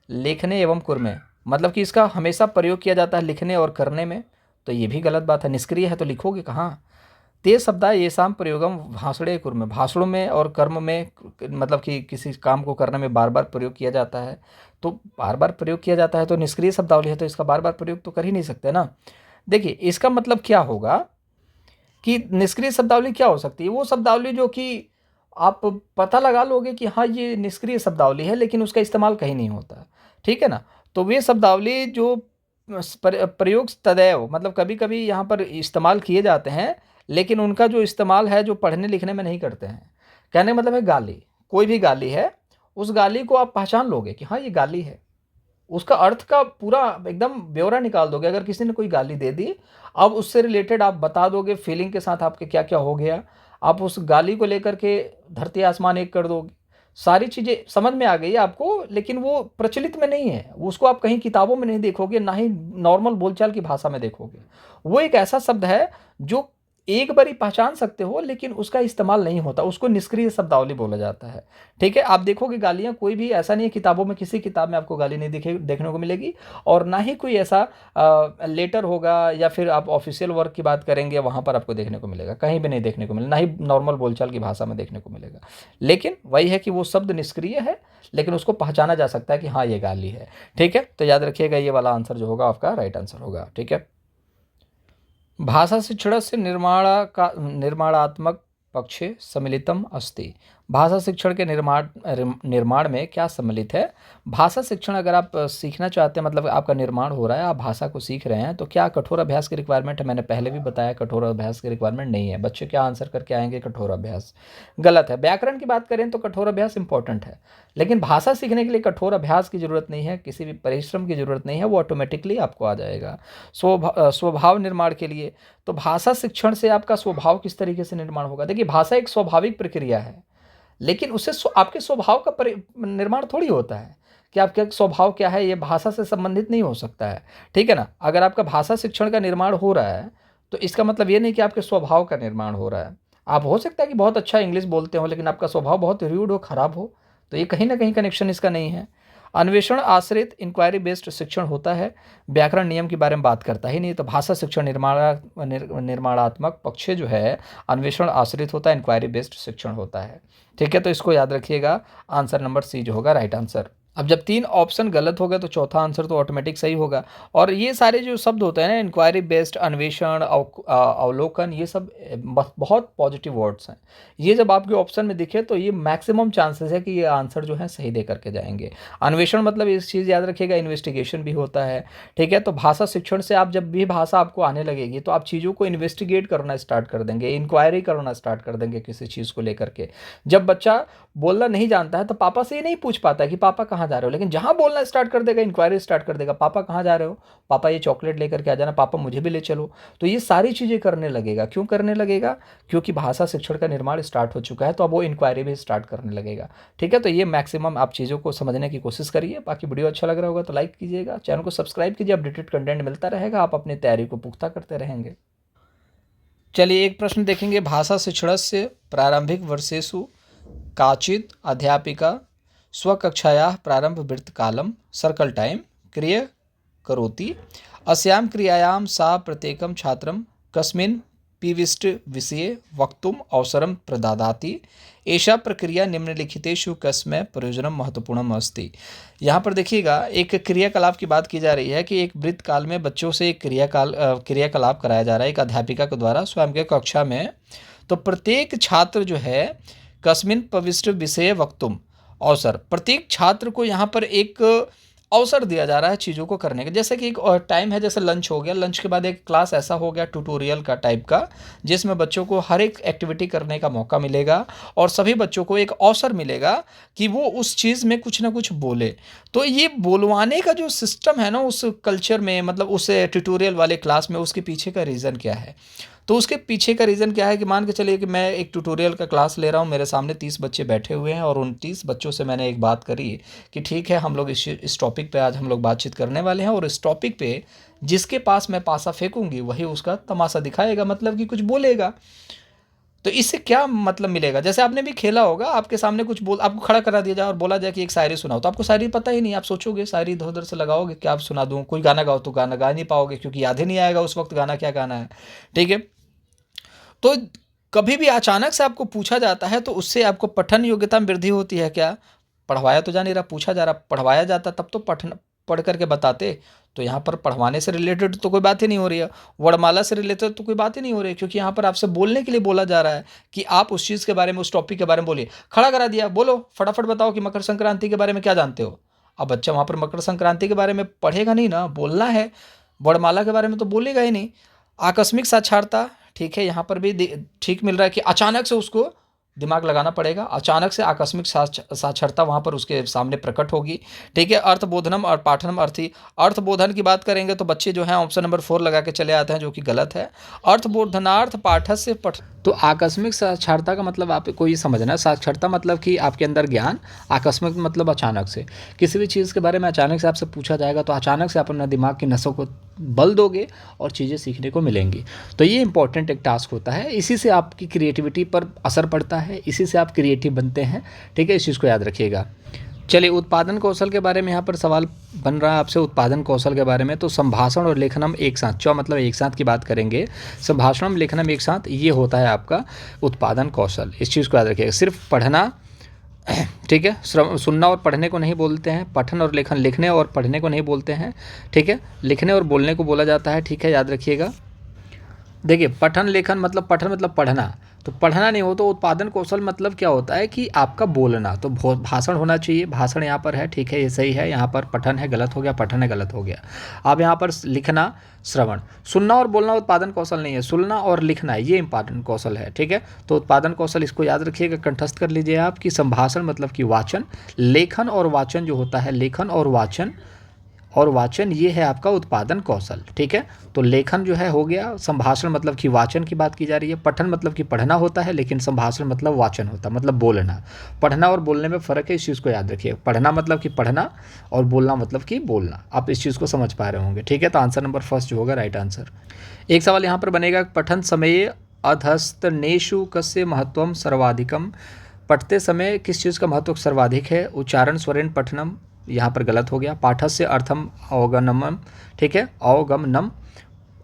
लेखने एवं कुर्मे, मतलब कि इसका हमेशा प्रयोग किया जाता है लिखने और करने में। तो ये भी गलत बात है, निष्क्रिय है तो लिखोगे कहाँ? ते शब्दा ये शाम प्रयोगम भाषणे कुर्म, भाषणों में और कर्म में, मतलब कि किसी काम को करने में बार बार प्रयोग किया जाता है। तो बार बार प्रयोग किया जाता है तो निष्क्रिय शब्दावली है, तो इसका बार बार प्रयोग तो कर ही नहीं सकते ना। देखिए, इसका मतलब क्या होगा कि निष्क्रिय शब्दावली क्या हो सकती है? वो शब्दावली जो कि आप पता लगा लोगे कि हाँ ये निष्क्रिय शब्दावली है, लेकिन उसका इस्तेमाल कहीं नहीं होता। ठीक है ना। तो वे शब्दावली जो प्रयोग तदैव, मतलब कभी कभी यहाँ पर इस्तेमाल किए जाते हैं, लेकिन उनका जो इस्तेमाल है जो पढ़ने लिखने में नहीं करते हैं। कहने का मतलब है गाली, कोई भी गाली है, उस गाली को आप पहचान लोगे कि हाँ ये गाली है, उसका अर्थ का पूरा एकदम ब्यौरा निकाल दोगे। अगर किसी ने कोई गाली दे दी, अब उससे रिलेटेड आप बता दोगे फीलिंग के साथ आपके क्या क्या हो गया, आप उस गाली को लेकर के धरती आसमान एक कर दोगे। सारी चीज़ें समझ में आ गई है आपको, लेकिन वो प्रचलित में नहीं है, उसको आप कहीं किताबों में नहीं देखोगे, ना ही नॉर्मल बोलचाल की भाषा में देखोगे। वो एक ऐसा शब्द है जो एक बार ही पहचान सकते हो, लेकिन उसका इस्तेमाल नहीं होता, उसको निष्क्रिय शब्दावली बोला जाता है। ठीक है, आप देखोगे गालियाँ कोई भी ऐसा नहीं है, किताबों में किसी किताब में आपको गाली नहीं देखने को मिलेगी, और ना ही कोई ऐसा लेटर होगा, या फिर आप ऑफिशियल वर्क की बात करेंगे वहाँ पर आपको देखने को मिलेगा, कहीं भी नहीं देखने को मिलेगा, ना ही नॉर्मल बोलचाल की भाषा में देखने को मिलेगा। लेकिन वही है कि वो शब्द निष्क्रिय है, लेकिन उसको पहचाना जा सकता है कि हाँ ये गाली है। ठीक है, तो याद रखिएगा ये वाला आंसर जो होगा आपका राइट आंसर होगा। ठीक है, भाषा शिक्षणस्य निर्माणात्मक पक्षे सम्मिलितम अस्ति। भाषा शिक्षण के निर्माण में क्या सम्मिलित है? भाषा शिक्षण अगर आप सीखना चाहते हैं, मतलब आपका निर्माण हो रहा है, आप भाषा को सीख रहे हैं, तो क्या कठोर अभ्यास की रिक्वायरमेंट है? मैंने पहले भी बताया कठोर अभ्यास की रिक्वायरमेंट नहीं है। बच्चे क्या आंसर करके आएंगे? कठोर अभ्यास। गलत है। व्याकरण की बात करें तो कठोर अभ्यास इंपॉर्टेंट है, लेकिन भाषा सीखने के लिए कठोर अभ्यास की जरूरत नहीं है, किसी भी परिश्रम की जरूरत नहीं है, वो ऑटोमेटिकली आपको आ जाएगा। स्वभाव निर्माण के लिए, तो भाषा शिक्षण से आपका स्वभाव किस तरीके से निर्माण होगा? देखिए, भाषा एक स्वाभाविक प्रक्रिया है, लेकिन उससे आपके स्वभाव का निर्माण थोड़ी होता है कि आपका स्वभाव क्या है, ये भाषा से संबंधित नहीं हो सकता है। ठीक है ना। अगर आपका भाषा शिक्षण का निर्माण हो रहा है, तो इसका मतलब ये नहीं कि आपके स्वभाव का निर्माण हो रहा है। आप हो सकता है कि बहुत अच्छा इंग्लिश बोलते हो, लेकिन आपका स्वभाव बहुत र्यूड हो, खराब हो, तो ये कहीं ना कहीं कनेक्शन इसका नहीं है। अन्वेषण आश्रित इंक्वायरी बेस्ड शिक्षण होता है, व्याकरण नियम के बारे में बात करता ही नहीं। तो भाषा शिक्षण निर्माणात्मक पक्ष जो है, अन्वेषण आश्रित होता है, इंक्वायरी बेस्ड शिक्षण होता है। ठीक है, तो इसको याद रखिएगा, आंसर नंबर सी जो होगा राइट आंसर। अब जब 3 ऑप्शन गलत हो गए तो चौथा आंसर तो ऑटोमेटिक सही होगा। और ये सारे जो शब्द होते हैं ना, इंक्वायरी बेस्ड, अन्वेषण, अवलोकन, ये सब बहुत पॉजिटिव वर्ड्स हैं। ये जब आपके ऑप्शन में दिखे तो ये मैक्सिमम चांसेस है कि ये आंसर जो है सही दे करके जाएंगे। अन्वेषण मतलब इस चीज़ याद रखिएगा, इन्वेस्टिगेशन भी होता है। ठीक है, तो भाषा शिक्षण से आप जब भी भाषा आपको आने लगेगी तो आप चीज़ों को इन्वेस्टिगेट करना स्टार्ट कर देंगे, इंक्वायरी करना स्टार्ट कर देंगे किसी चीज़ को लेकर के। जब बच्चा बोलना नहीं जानता है तो पापा से ये नहीं पूछ पाता है कि पापा कहाँ जा रहे हो, लेकिन जहाँ बोलना स्टार्ट कर देगा, इंक्वायरी स्टार्ट कर देगा, पापा कहाँ जा रहे हो, पापा ये चॉकलेट लेकर के आ जाना, पापा मुझे भी ले चलो, तो ये सारी चीज़ें करने लगेगा। क्यों करने लगेगा? क्योंकि भाषा शिक्षण का निर्माण स्टार्ट हो चुका है, तो अब वो इंक्वायरी भी स्टार्ट करने लगेगा। ठीक है, तो ये मैक्सिमम आप चीज़ों को समझने की कोशिश करिए। बाकी वीडियो अच्छा लग रहा होगा तो लाइक कीजिएगा, चैनल को सब्सक्राइब कीजिए, अपडेटेड कंटेंट मिलता रहेगा, आप अपनी तैयारी को पुख्ता करते रहेंगे। चलिए, एक प्रश्न देखेंगे। भाषा शिक्षणस्य प्रारंभिक वर्षेषु काचित् अध्यापिका स्वकक्षायाः प्रारंभ वृत्तकालं सर्कल टाइम क्रिय करोति अस्यां क्रियायां सा प्रत्येकं छात्रं कस्मिन् पिविष्ट विषये वक्तुम् अवसरं प्रददाति एषा प्रक्रिया निम्नलिखितेषु कस्मै प्रयोजनं महत्वपूर्णम् अस्ति। यहाँ पर देखिएगा एक क्रियाकलाप की बात की जा रही है कि एक वृत्त काल में बच्चों से एक क्रियाकलाप कराया जा रहा है एक अध्यापिका के द्वारा स्वयं के कक्षा में। तो प्रत्येक छात्र जो है कस्मिन पविष्ट विषय वक्तुम अवसर, प्रत्येक छात्र को यहाँ पर एक अवसर दिया जा रहा है चीज़ों को करने का। जैसे कि एक टाइम है, जैसे लंच हो गया, लंच के बाद एक क्लास ऐसा हो गया ट्यूटोरियल का टाइप का, जिसमें बच्चों को हर एक एक्टिविटी करने का मौका मिलेगा और सभी बच्चों को एक अवसर मिलेगा कि वो उस चीज़ में कुछ ना कुछ बोले। तो ये बोलवाने का जो सिस्टम है ना उस कल्चर में, मतलब उस ट्यूटोरियल वाले क्लास में, उसके पीछे का रीज़न क्या है? तो उसके पीछे का रीज़न क्या है कि मान के चलिए कि मैं एक ट्यूटोरियल का क्लास ले रहा हूँ, मेरे सामने 30 बच्चे बैठे हुए हैं और उन 30 बच्चों से मैंने एक बात करी कि ठीक है हम लोग इस टॉपिक पे आज हम लोग बातचीत करने वाले हैं और इस टॉपिक पे जिसके पास मैं पासा फेंकूंगी वही उसका तमाशा दिखाएगा, मतलब कि कुछ बोलेगा। तो इससे क्या मतलब मिलेगा? जैसे आपने भी खेला होगा, आपके सामने कुछ बोल, आपको खड़ा करा दिया जाए और बोला जाए कि एक शायरी सुनाओ, तो आपको शायरी पता ही नहीं, आप सोचोगे शायरी इधर उधर से लगाओगे क्या आप सुना दूँ, कोई गाना गाओ तो गाना गा नहीं पाओगे क्योंकि याद ही नहीं आएगा उस वक्त गाना क्या गाना है। ठीक है, तो कभी भी अचानक से आपको पूछा जाता है तो उससे आपको पठन योग्यता में वृद्धि होती है क्या? पढ़वाया तो जा नहीं रहा, पूछा जा रहा, पढ़वाया जाता तब तो पढ़ करके बताते। तो यहाँ पर पढ़वाने से रिलेटेड तो कोई बात ही नहीं हो रही है, वर्णमाला से रिलेटेड तो कोई बात ही नहीं हो रही है, क्योंकि यहाँ पर आपसे बोलने के लिए बोला जा रहा है कि आप उस चीज़ के बारे में, उस टॉपिक के बारे में बोलिए। खड़ा करा दिया, बोलो फटाफट बताओ कि मकर संक्रांति के बारे में क्या जानते हो। अब बच्चा वहाँ पर मकर संक्रांति के बारे में पढ़ेगा नहीं ना, बोलना है, वर्णमाला के बारे में तो बोलेगा ही नहीं। आकस्मिक साक्षरता, ठीक है, यहाँ पर भी ठीक मिल रहा है कि अचानक से उसको दिमाग लगाना पड़ेगा, अचानक से आकस्मिक साक्षरता वहाँ पर उसके सामने प्रकट होगी। ठीक है, अर्थबोधनम और पाठनम अर्थी, अर्थबोधन की बात करेंगे तो बच्चे जो हैं ऑप्शन नंबर 4 लगा के चले आते हैं, जो कि गलत है। अर्थबोधनार्थ पाठस्य से पठ, तो आकस्मिक साक्षरता का मतलब आपको ये समझना है, साक्षरता मतलब कि आपके अंदर ज्ञान, आकस्मिक मतलब अचानक से किसी भी चीज़ के बारे में अचानक से आपसे पूछा जाएगा तो अचानक से आप अपना दिमाग की नसों को बल दोगे और चीज़ें सीखने को मिलेंगी। तो ये इंपॉर्टेंट एक टास्क होता है, इसी से आपकी क्रिएटिविटी पर असर पड़ता है, इसी से आप क्रिएटिव बनते हैं। ठीक है, इस चीज़ को याद रखिएगा। चलिए, उत्पादन कौशल के बारे में यहाँ पर सवाल बन रहा है आपसे, उत्पादन कौशल के बारे में। तो संभाषण और लेखनम एक साथ, मतलब एक साथ की बात करेंगे, संभाषणम लेखनम एक साथ, ये होता है आपका उत्पादन कौशल। इस चीज़ को याद रखिएगा। सिर्फ पढ़ना, ठीक है, सुनना और पढ़ने को नहीं बोलते हैं, पठन और लेखन, लिखने और पढ़ने को नहीं बोलते हैं। ठीक है, लिखने और बोलने को बोला जाता है। ठीक है, याद रखिएगा। देखिए, पठन लेखन मतलब, पठन मतलब पढ़ना, तो पढ़ना नहीं हो तो उत्पादन कौशल मतलब क्या होता है कि आपका बोलना, तो भाषण होना चाहिए, भाषण यहाँ पर है, ठीक है, ये सही है। यहाँ पर पठन है, गलत हो गया, पठन है, गलत हो गया। अब यहाँ पर लिखना, श्रवण, सुनना और बोलना उत्पादन कौशल नहीं है, सुनना और लिखना ये इंपॉर्टेंट कौशल है। ठीक है, तो उत्पादन कौशल, इसको याद रखिएगा, कंठस्थ कर लीजिए आप कि संभाषण मतलब कि वाचन, लेखन और वाचन जो होता है, लेखन और वाचन ये है आपका उत्पादन कौशल। ठीक है, तो लेखन जो है हो गया, संभाषण मतलब कि वाचन की बात की जा रही है, पठन मतलब कि पढ़ना होता है, लेकिन संभाषण मतलब वाचन होता है, मतलब बोलना। पढ़ना और बोलने में फ़र्क है, इस चीज़ को याद रखिए। पढ़ना मतलब कि पढ़ना और बोलना मतलब कि बोलना। आप इस चीज़ को समझ पा रहे होंगे। ठीक है, तो आंसर नंबर फर्स्ट जो होगा राइट आंसर। एक सवाल यहाँ पर बनेगा, पठन समय अधस्तनेषु कस्य महत्वम सर्वाधिकम, पढ़ते समय किस चीज़ का महत्व सर्वाधिक है? उच्चारण स्वरेण पठनम, यहाँ पर गलत हो गया। पाठस्य अर्थम अवगमनम, ठीक है, अवगमनम,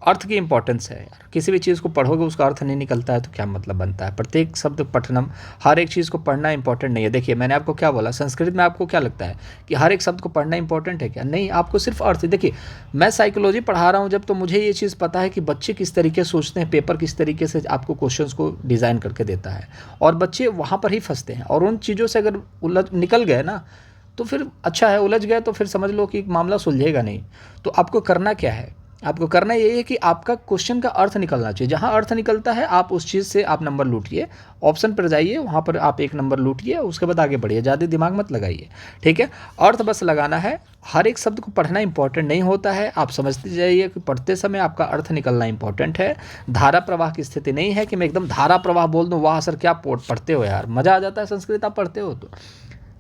अर्थ की इंपॉर्टेंस है यार, किसी भी चीज़ को पढ़ोगे उसका अर्थ नहीं निकलता है तो क्या मतलब बनता है? प्रत्येक शब्द पठनम, हर एक चीज़ को पढ़ना इंपॉर्टेंट नहीं है। देखिए, मैंने आपको क्या बोला, संस्कृत में आपको क्या लगता है कि हर एक शब्द को पढ़ना इंपॉर्टेंट है क्या? नहीं, आपको सिर्फ अर्थ। देखिए, मैं साइकोलॉजी पढ़ा रहा हूँ जब, तो मुझे ये चीज़ पता है कि बच्चे किस तरीके से सोचते हैं, पेपर किस तरीके से आपको क्वेश्चन को डिज़ाइन करके देता है, और बच्चे वहाँ पर ही फंसते हैं, और उन चीज़ों से अगर निकल गए ना तो फिर अच्छा है, उलझ गए तो फिर समझ लो कि मामला सुलझेगा नहीं। तो आपको करना क्या है? आपको करना ये है कि आपका क्वेश्चन का अर्थ निकलना चाहिए, जहाँ अर्थ निकलता है आप उस चीज़ से आप नंबर लूटिए, ऑप्शन पर जाइए, वहाँ पर आप एक नंबर लूटिए, उसके बाद आगे बढ़िए, ज़्यादा दिमाग मत लगाइए। ठीक है, अर्थ बस लगाना है, हर एक शब्द को पढ़ना इंपॉर्टेंट नहीं होता है। आप समझते जाइए कि पढ़ते समय आपका अर्थ निकलना इंपॉर्टेंट है। धारा प्रवाह की स्थिति नहीं है कि मैं एकदम धारा प्रवाह बोल दूँ, वाह सर क्या पढ़ते हो यार, मज़ा आ जाता है संस्कृत आप पढ़ते हो तो,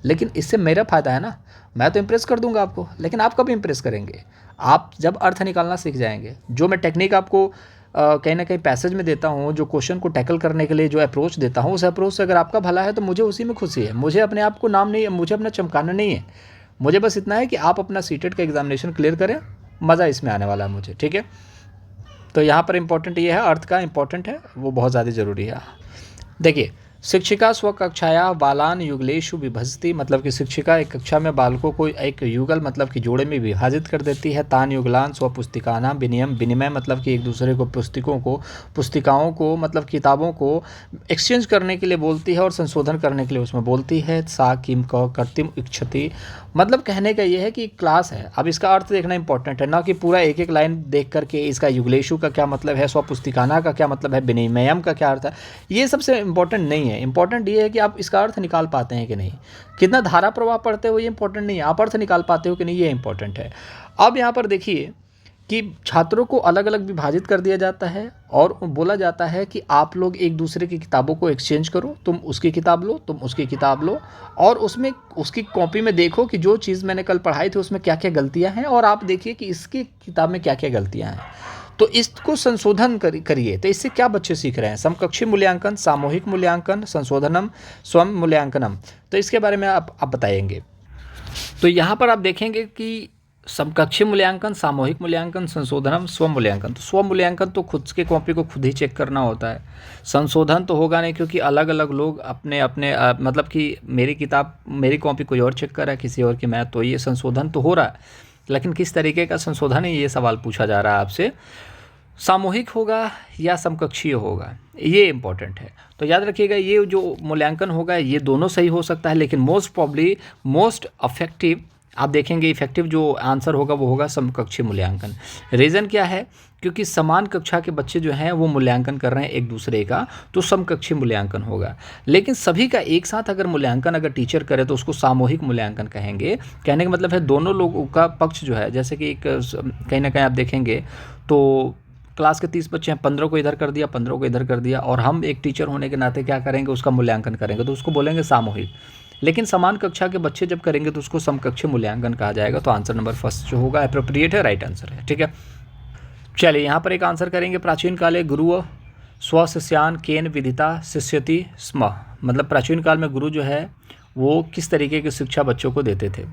लेकिन इससे मेरा फ़ायदा है ना, मैं तो इम्प्रेस कर दूंगा आपको, लेकिन आप कब इम्प्रेस करेंगे? आप जब अर्थ निकालना सीख जाएंगे। जो मैं टेक्निक आपको कहीं ना कहीं पैसेज में देता हूँ, जो क्वेश्चन को टैकल करने के लिए जो अप्रोच देता हूँ, उस अप्रोच से अगर आपका भला है तो मुझे उसी में खुशी है। मुझे अपने आप को नाम नहीं है, मुझे अपना चमकाना नहीं है, मुझे बस इतना है कि आप अपना सीटेट का एग्जामिनेशन क्लियर करें, मज़ा इसमें आने वाला है मुझे, ठीक है। तो यहाँ पर इंपॉर्टेंट ये है, अर्थ का इंपॉर्टेंट है, वो बहुत ज़्यादा ज़रूरी है। देखिए, शिक्षिका स्वकक्षाया बालान युगलेषु विभजति, मतलब कि शिक्षिका एक कक्षा में बालकों को एक युगल मतलब कि जोड़े में विभाजित कर देती है। तान युगलान स्वपुस्तिकानां विनिमय, विनिमय मतलब कि एक दूसरे को पुस्तिकाओं को मतलब किताबों को एक्सचेंज करने के लिए बोलती है और संशोधन करने के लिए उसमें बोलती है। सा किम क कर्तिम इच्छति, मतलब कहने का ये है कि क्लास है। अब इसका अर्थ देखना इंपॉर्टेंट है, ना कि पूरा एक एक लाइन देख करके इसका युगलेशु का क्या मतलब है, स्वपुस्तिकाना का क्या मतलब है, विनिमयम का क्या अर्थ है, ये सबसे इंपॉर्टेंट नहीं है। इंपॉर्टेंट ये है कि आप इसका अर्थ निकाल पाते हैं कि नहीं, कितना धारा प्रवाह पढ़ते हो ये इंपॉर्टेंट नहीं है, आप अर्थ निकाल पाते हो कि नहीं, ये इंपॉर्टेंट है। अब यहाँ पर देखिए कि छात्रों को अलग अलग विभाजित कर दिया जाता है और बोला जाता है कि आप लोग एक दूसरे की किताबों को एक्सचेंज करो, तुम उसकी किताब लो, तुम उसकी किताब लो, और उसमें उसकी कॉपी में देखो कि जो चीज़ मैंने कल पढ़ाई थी उसमें क्या क्या गलतियां हैं, और आप देखिए कि इसकी किताब में क्या क्या गलतियां हैं, तो इसको संशोधन करिए। तो इससे क्या बच्चे सीख रहे हैं, समकक्षी मूल्यांकन, सामूहिक मूल्यांकन, संशोधनम, स्वयं मूल्यांकनम, तो इसके बारे में आप बताएंगे। तो यहाँ पर आप देखेंगे कि समकक्षी मूल्यांकन, सामूहिक मूल्यांकन, संशोधनम, स्व मूल्यांकन। तो स्व मूल्यांकन तो खुद के कॉपी को खुद ही चेक करना होता है, संशोधन तो होगा नहीं, क्योंकि अलग अलग लोग अपने अपने मतलब कि मेरी किताब मेरी कॉपी कोई और चेक कर रहा है, किसी और की मैं, तो ये संशोधन तो हो रहा है, लेकिन किस तरीके का संशोधन है ये सवाल पूछा जा रहा है आपसे। सामूहिक होगा या समकक्षीय होगा, ये इंपॉर्टेंट है। तो याद रखिएगा, ये जो मूल्यांकन होगा ये दोनों सही हो सकता है, लेकिन मोस्ट प्रॉब्ली मोस्ट इफेक्टिव आप देखेंगे, इफेक्टिव जो आंसर होगा वो होगा समकक्षी मूल्यांकन। रीज़न क्या है, क्योंकि समान कक्षा के बच्चे जो हैं वो मूल्यांकन कर रहे हैं एक दूसरे का, तो समकक्षी मूल्यांकन होगा। लेकिन सभी का एक साथ अगर मूल्यांकन अगर टीचर करे तो उसको सामूहिक मूल्यांकन कहेंगे। कहने का मतलब है दोनों लोगों का पक्ष जो है, जैसे कि एक कहीं ना कहीं आप देखेंगे तो क्लास के 30 बच्चे हैं, 15 को इधर कर दिया, 15 को इधर कर दिया, और हम एक टीचर होने के नाते क्या करेंगे, उसका मूल्यांकन करेंगे, तो उसको बोलेंगे सामूहिक। लेकिन समान कक्षा के बच्चे जब करेंगे तो उसको समकक्षी मूल्यांकन कहा जाएगा। तो आंसर नंबर फर्स्ट जो होगा एप्रोप्रिएट है, राइट आंसर है, ठीक है। चलिए यहाँ पर एक आंसर करेंगे, प्राचीन काले गुरु स्वशिष्यान केन विदिता शिष्यति स्म, मतलब प्राचीन काल में गुरु जो है वो किस तरीके की शिक्षा बच्चों को देते थे।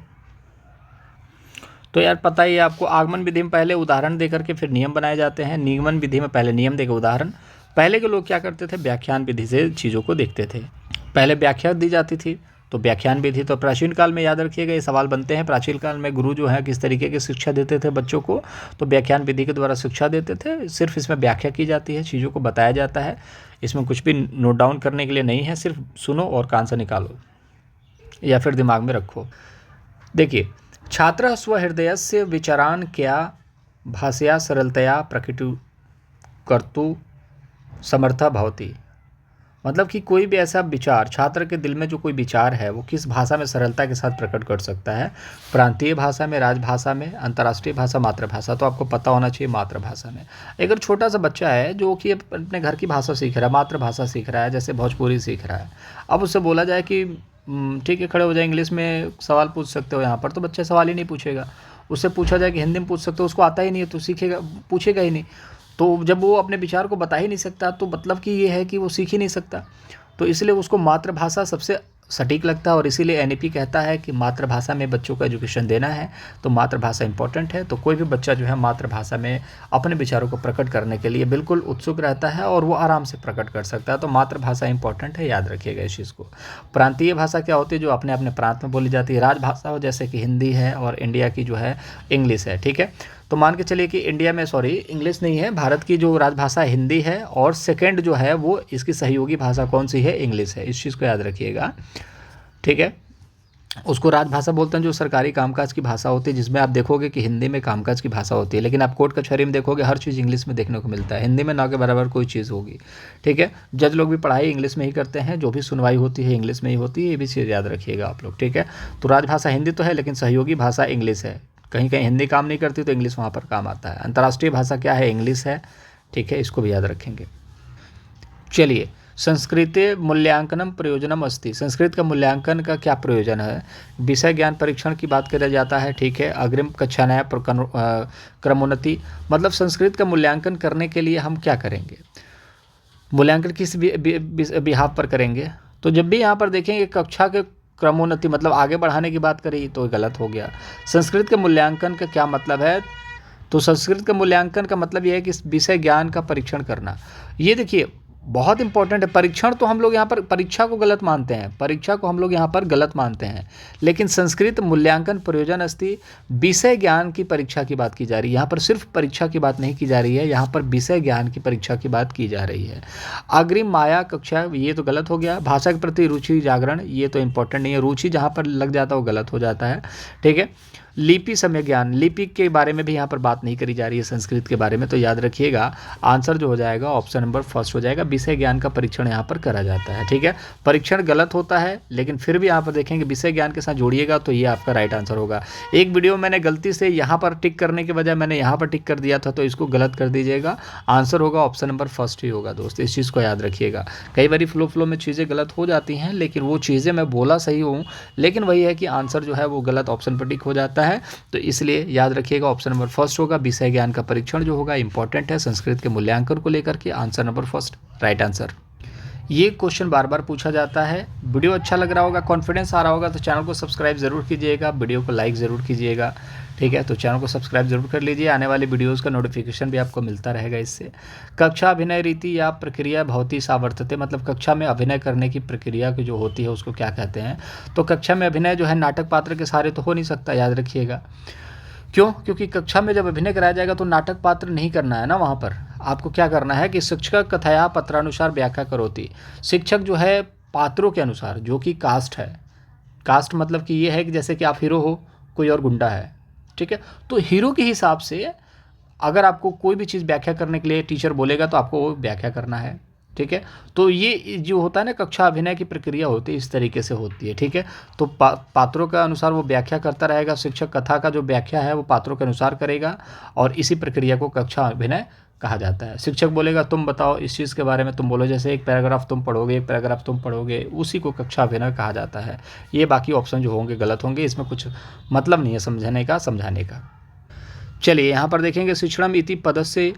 तो यार पता ही है आपको, आगमन विधि में पहले उदाहरण दे करके फिर नियम बनाए जाते हैं, निगमन विधि में पहले नियम देकर उदाहरण। पहले के लोग क्या करते थे, व्याख्यान विधि से चीज़ों को देखते थे, पहले व्याख्या दी जाती थी तो व्याख्यान विधि। तो प्राचीन काल में याद रखिएगा ये सवाल बनते हैं, प्राचीन काल में गुरु जो है किस तरीके की शिक्षा देते थे बच्चों को, तो व्याख्यान विधि के द्वारा शिक्षा देते थे। सिर्फ इसमें व्याख्या की जाती है, चीज़ों को बताया जाता है, इसमें कुछ भी नोट डाउन करने के लिए नहीं है, सिर्फ सुनो और कान से निकालो या फिर दिमाग में रखो। देखिए, छात्र स्वहृदयस्य विचारान् क्या भाषया सरलतया प्रकटु कर्तु समर्था भवति, मतलब कि कोई भी ऐसा विचार, छात्र के दिल में जो कोई विचार है वो किस भाषा में सरलता के साथ प्रकट कर सकता है, प्रांतीय भाषा में, राजभाषा में, अंतर्राष्ट्रीय भाषा, मातृभाषा। तो आपको पता होना चाहिए मातृभाषा में। अगर छोटा सा बच्चा है जो कि अपने घर की भाषा सीख रहा है, मातृभाषा सीख रहा है, जैसे भोजपुरी सीख रहा है, अब उससे बोला जाए कि ठीक है खड़े हो जाए, इंग्लिश में सवाल पूछ सकते हो यहाँ पर, तो बच्चा सवाल ही नहीं पूछेगा। उससे पूछा जाए कि हिंदी में पूछ सकते हो, उसको आता ही नहीं है तो सीखेगा, पूछेगा ही नहीं। तो जब वो अपने विचार को बता ही नहीं सकता तो मतलब कि ये है कि वो सीख ही नहीं सकता। तो इसलिए उसको मातृभाषा सबसे सटीक लगता है, और इसीलिए एनईपी कहता है कि मातृभाषा में बच्चों को एजुकेशन देना है, तो मातृभाषा इंपॉर्टेंट है। तो कोई भी बच्चा जो है मातृभाषा में अपने विचारों को प्रकट करने के लिए बिल्कुल उत्सुक रहता है और वो आराम से प्रकट कर सकता है। तो मातृभाषा इंपॉर्टेंट है, याद रखिएगा इस चीज़ को। प्रांतीय भाषा क्या होती है, जो अपने अपने प्रांत में बोली जाती है। राजभाषा हो जैसे कि हिंदी है और इंडिया की जो है इंग्लिश है, ठीक है। तो मान के चलिए कि इंडिया में इंग्लिश नहीं है, भारत की जो राजभाषा हिंदी है, और सेकेंड जो है वो इसकी सहयोगी भाषा कौन सी है, इंग्लिश है। इस चीज़ को याद रखिएगा, ठीक है। उसको राजभाषा बोलते हैं, जो सरकारी कामकाज की भाषा होती है, जिसमें आप देखोगे कि हिंदी में कामकाज की भाषा होती है, लेकिन आप कोर्ट कचहरी में देखोगे हर चीज़ इंग्लिश में देखने को मिलता है, हिंदी में ना के बराबर कोई चीज़ होगी, ठीक है। जज लोग भी पढ़ाई इंग्लिश में ही करते हैं, जो भी सुनवाई होती है इंग्लिश में ही होती है, ये भी चीज़ याद रखिएगा आप लोग, ठीक है। तो राजभाषा हिंदी तो है, लेकिन सहयोगी भाषा इंग्लिश है। कहीं कहीं हिंदी काम नहीं करती तो इंग्लिश वहाँ पर काम आता है। अंतर्राष्ट्रीय भाषा क्या है, इंग्लिश है, ठीक है, इसको भी याद रखेंगे। चलिए, संस्कृते मूल्यांकनम प्रयोजनम अस्ति, संस्कृत का मूल्यांकन का क्या प्रयोजन है। विषय ज्ञान परीक्षण की बात किया जाता है, ठीक है। अग्रिम कक्षाएं क्रमोन्नति, मतलब संस्कृत का मूल्यांकन करने के लिए हम क्या करेंगे, मूल्यांकन किस बिहाफ पर करेंगे। तो जब भी यहाँ पर देखेंगे कक्षा के क्रमोन्नति मतलब आगे बढ़ाने की बात करी तो गलत हो गया। संस्कृत के मूल्यांकन का क्या मतलब है, तो संस्कृत के मूल्यांकन का मतलब यह है कि विषय ज्ञान का परीक्षण करना। ये देखिए बहुत इंपॉर्टेंट है। परीक्षण तो हम लोग यहाँ पर परीक्षा को गलत मानते हैं, परीक्षा को हम लोग यहाँ पर गलत मानते हैं, लेकिन संस्कृत मूल्यांकन प्रयोजन अस्ति, विषय ज्ञान की परीक्षा की बात की जा रही है। यहाँ पर सिर्फ परीक्षा की बात नहीं की जा रही है, यहाँ पर विषय ज्ञान की परीक्षा की बात की जा रही है। अग्रिम माया कक्षा, ये तो गलत हो गया। भाषा के प्रति रुचि जागरण, ये तो इंपॉर्टेंट नहीं है, रुचि जहाँ पर लग जाता है वो गलत हो जाता है, ठीक है। लिपि समय ज्ञान, लिपि के बारे में भी यहाँ पर बात नहीं करी जा रही है संस्कृत के बारे में, तो याद रखिएगा आंसर जो हो जाएगा ऑप्शन नंबर फर्स्ट हो जाएगा। विषय ज्ञान का परीक्षण यहाँ पर करा जाता है, ठीक है। परीक्षण गलत होता है लेकिन फिर भी यहाँ पर देखेंगे विषय ज्ञान के साथ जोड़िएगा तो ये आपका राइट आंसर होगा। एक वीडियो मैंने गलती से यहाँ पर टिक करने के बजाय मैंने यहाँ पर टिक कर दिया था, तो इसको गलत कर दीजिएगा। आंसर होगा ऑप्शन नंबर फर्स्ट ही होगा दोस्त, इस चीज़ को याद रखिएगा। कई बार फ्लो में चीज़ें गलत हो जाती हैं, लेकिन वो चीज़ें मैं बोला सही हूँ, लेकिन वही है कि आंसर जो है वो गलत ऑप्शन पर टिक हो जाता है। तो इसलिए याद रखिएगा ऑप्शन नंबर फर्स्ट होगा। विषय ज्ञान का परीक्षण जो होगा इंपॉर्टेंट है संस्कृत के मूल्यांकन को लेकर के, answer number first right answer. ये क्वेश्चन बार बार पूछा जाता है। वीडियो अच्छा लग रहा होगा, कॉन्फिडेंस आ रहा होगा तो चैनल को सब्सक्राइब ज़रूर कीजिएगा, वीडियो को लाइक ज़रूर कीजिएगा, ठीक है। तो चैनल को सब्सक्राइब जरूर कर लीजिए, आने वाली वीडियोस का नोटिफिकेशन भी आपको मिलता रहेगा इससे। कक्षा अभिनय रीति या प्रक्रिया भवती सावर्तते, मतलब कक्षा में अभिनय करने की प्रक्रिया की जो होती है उसको क्या कहते हैं। तो कक्षा में अभिनय जो है नाटक पात्र के सहारे तो हो नहीं सकता, याद रखिएगा। क्यों, क्योंकि कक्षा में जब अभिनय कराया जाएगा तो नाटक पात्र नहीं करना है ना, वहाँ पर आपको क्या करना है कि शिक्षक कथाया पत्रानुसार व्याख्या करोति, शिक्षक जो है पात्रों के अनुसार, जो कि कास्ट है, कास्ट मतलब कि ये है कि जैसे कि आप हीरो हो, कोई और गुंडा है, ठीक है। तो हीरो के हिसाब से अगर आपको कोई भी चीज़ व्याख्या करने के लिए टीचर बोलेगा तो आपको वो व्याख्या करना है, ठीक है। तो ये जो होता है ना कक्षा अभिनय की प्रक्रिया होती है इस तरीके से होती है, ठीक है। तो पात्रों के अनुसार वो व्याख्या करता रहेगा, शिक्षक कथा का जो व्याख्या है वो पात्रों के अनुसार करेगा, और इसी प्रक्रिया को कक्षा अभिनय कहा जाता है। शिक्षक बोलेगा तुम बताओ इस चीज़ के बारे में, तुम बोलो, जैसे एक पैराग्राफ तुम पढ़ोगे, एक पैराग्राफ तुम पढ़ोगे, उसी को कक्षा अभिनय कहा जाता है। ये बाकी ऑप्शन जो होंगे गलत होंगे, इसमें कुछ मतलब नहीं है समझने का। चलिए यहाँ पर देखेंगे शिक्षणम इति पदस्य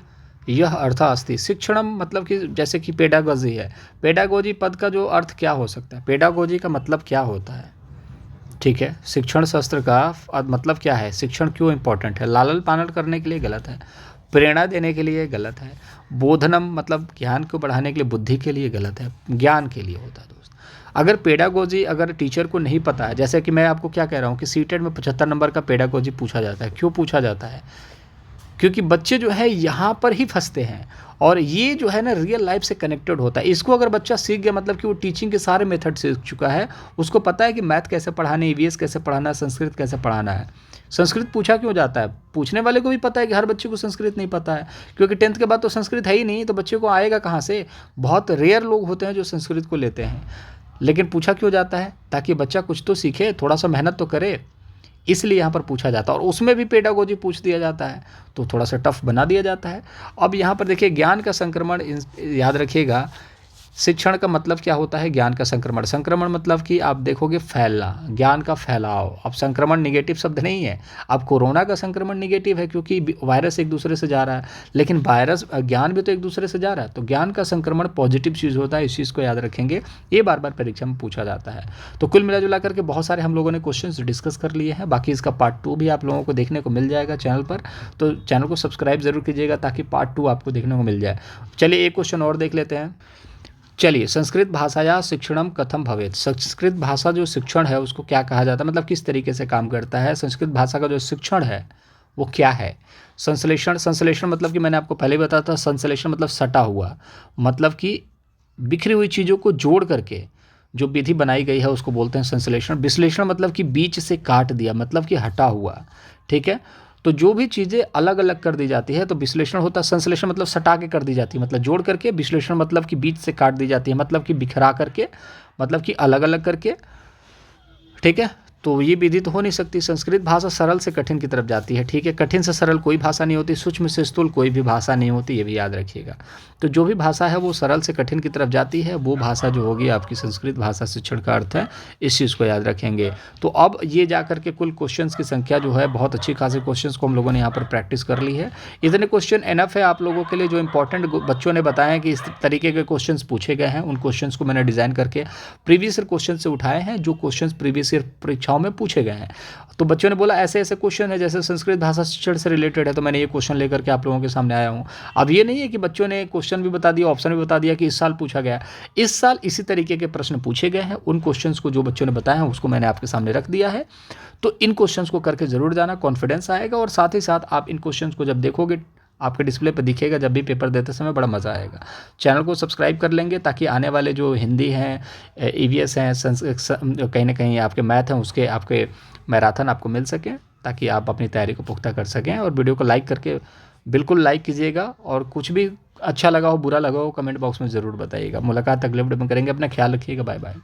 यह अर्थ अस्ति, शिक्षणम मतलब कि जैसे कि पेडागोजी है, पेडागोजी पद का जो अर्थ क्या हो सकता है, पेडागोजी का मतलब क्या होता है, ठीक है। शिक्षण शास्त्र का मतलब क्या है, शिक्षण क्यों इंपॉर्टेंट है, लालन पालन करने के लिए गलत है, प्रेरणा देने के लिए गलत है, बोधनम मतलब ज्ञान को बढ़ाने के लिए, बुद्धि के लिए गलत है, ज्ञान के लिए होता है दोस्त। अगर पेडागोजी अगर टीचर को नहीं पता है, जैसे कि मैं आपको क्या कह रहा हूँ कि सीटेट में 75 नंबर का पेडागोजी पूछा जाता है, क्यों पूछा जाता है, क्योंकि बच्चे जो है यहाँ पर ही फंसते हैं, और ये जो है ना रियल लाइफ से कनेक्टेड होता है। इसको अगर बच्चा सीख गया मतलब कि वो टीचिंग के सारे मेथड सीख चुका है, उसको पता है कि मैथ कैसे पढ़ाना है, ईवीएस कैसे पढ़ाना है, संस्कृत कैसे पढ़ाना है। संस्कृत पूछा क्यों जाता है, पूछने वाले को भी पता है कि हर बच्चे को संस्कृत नहीं पता है, क्योंकि 10th के बाद तो संस्कृत है ही नहीं, तो बच्चे को आएगा कहाँ से। बहुत रेयर लोग होते हैं जो संस्कृत को लेते हैं, लेकिन पूछा क्यों जाता है, ताकि बच्चा कुछ तो सीखे, थोड़ा सा मेहनत तो करे, इसलिए यहाँ पर पूछा जाता है। और उसमें भी पेडागोजी पूछ दिया जाता है तो थोड़ा सा टफ बना दिया जाता है। अब यहाँ पर देखिए ज्ञान का संक्रमण, याद रखिएगा शिक्षण का मतलब क्या होता है, ज्ञान का संक्रमण। संक्रमण मतलब कि आप देखोगे फैलना, ज्ञान का फैलाव। अब संक्रमण निगेटिव शब्द नहीं है, अब कोरोना का संक्रमण निगेटिव है क्योंकि वायरस एक दूसरे से जा रहा है, लेकिन वायरस ज्ञान भी तो एक दूसरे से जा रहा है, तो ज्ञान का संक्रमण पॉजिटिव चीज़ होता है, इस चीज़ को याद रखेंगे, ये बार बार परीक्षा में पूछा जाता है। तो कुल मिला जुला करके बहुत सारे हम लोगों ने क्वेश्चन डिस्कस कर लिए हैं, बाकी इसका पार्ट 2 भी आप लोगों को देखने को मिल जाएगा चैनल पर, तो चैनल को सब्सक्राइब जरूर कीजिएगा ताकि पार्ट 2 आपको देखने को मिल जाए। चलिए एक क्वेश्चन और देख लेते हैं। चलिए, संस्कृत भाषाया शिक्षणम कथम भवेत्, संस्कृत भाषा जो शिक्षण है उसको क्या कहा जाता है, मतलब किस तरीके से काम करता है, संस्कृत भाषा का जो शिक्षण है वो क्या है। संश्लेषण, संश्लेषण मतलब कि मैंने आपको पहले ही बताया था, संश्लेषण मतलब सटा हुआ, मतलब कि बिखरी हुई चीज़ों को जोड़ करके जो विधि बनाई गई है उसको बोलते हैं संश्लेषण। विश्लेषण मतलब कि बीच से काट दिया, मतलब कि हटा हुआ, ठीक है। तो जो भी चीज़ें अलग अलग कर दी जाती है तो विश्लेषण होता है। संश्लेषण मतलब सटा के कर दी जाती है, मतलब जोड़ करके। विश्लेषण मतलब कि बीच से काट दी जाती है, मतलब कि बिखरा करके, मतलब कि अलग अलग करके, ठीक है। तो ये विधि तो हो नहीं सकती। संस्कृत भाषा सरल से कठिन की तरफ जाती है, ठीक है। कठिन से सरल कोई भाषा नहीं होती, सूक्ष्म से स्थूल कोई भी भाषा नहीं होती, ये भी याद रखिएगा। तो जो भी भाषा है वो सरल से कठिन की तरफ जाती है, वो भाषा जो होगी आपकी संस्कृत भाषा शिक्षण का अर्थ है, इस चीज़ को याद रखेंगे। तो अब ये जा करके कुल क्वेश्चंस की संख्या जो है, बहुत अच्छी खासी क्वेश्चंस को हम लोगों ने यहाँ पर प्रैक्टिस कर ली है। इतने क्वेश्चन एनफ है आप लोगों के लिए। जो इंपॉर्टेंट बच्चों ने बताया कि इस तरीके के क्वेश्चंस पूछे गए हैं, उन क्वेश्चंस को मैंने डिज़ाइन करके प्रीवियस ईयर क्वेश्चन से उठाए हैं, जो क्वेश्चंस प्रीवियस ईयर परीक्षाओं में पूछे गए हैं। तो बच्चों ने बोला ऐसे ऐसे क्वेश्चन है, जैसे संस्कृत भाषा शिक्षण से रिलेटेड है, तो मैंने ये क्वेश्चन लेकर के आप लोगों के सामने आया हूँ। अब ये नहीं है कि बच्चों ने क्वेश्चन भी बता दिया, ऑप्शन भी बता दिया कि इस साल पूछा गया। इस साल इसी तरीके के प्रश्न पूछे गए हैं, उन क्वेश्चंस को जो बच्चों ने बताया है उसको मैंने आपके सामने रख दिया है। तो इन क्वेश्चंस को करके जरूर जाना, कॉन्फिडेंस आएगा। और साथ ही साथ आप इन क्वेश्चंस को जब देखोगे, आपके डिस्प्ले पर दिखेगा जब भी पेपर देते समय, बड़ा मज़ा आएगा। चैनल को सब्सक्राइब कर लेंगे ताकि आने वाले जो हिंदी हैं, ईवीएस हैं, कहीं ना कहीं आपके मैथ हैं, उसके आपके मैराथन आपको मिल सकें, ताकि आप अपनी तैयारी को पुख्ता कर सकें। और वीडियो को लाइक करके बिल्कुल लाइक कीजिएगा, और कुछ भी अच्छा लगा हो, बुरा लगा हो, कमेंट बॉक्स में ज़रूर बताइएगा। मुलाकात अगले वीडियो में करेंगे। अपना ख्याल रखिएगा। Bye bye.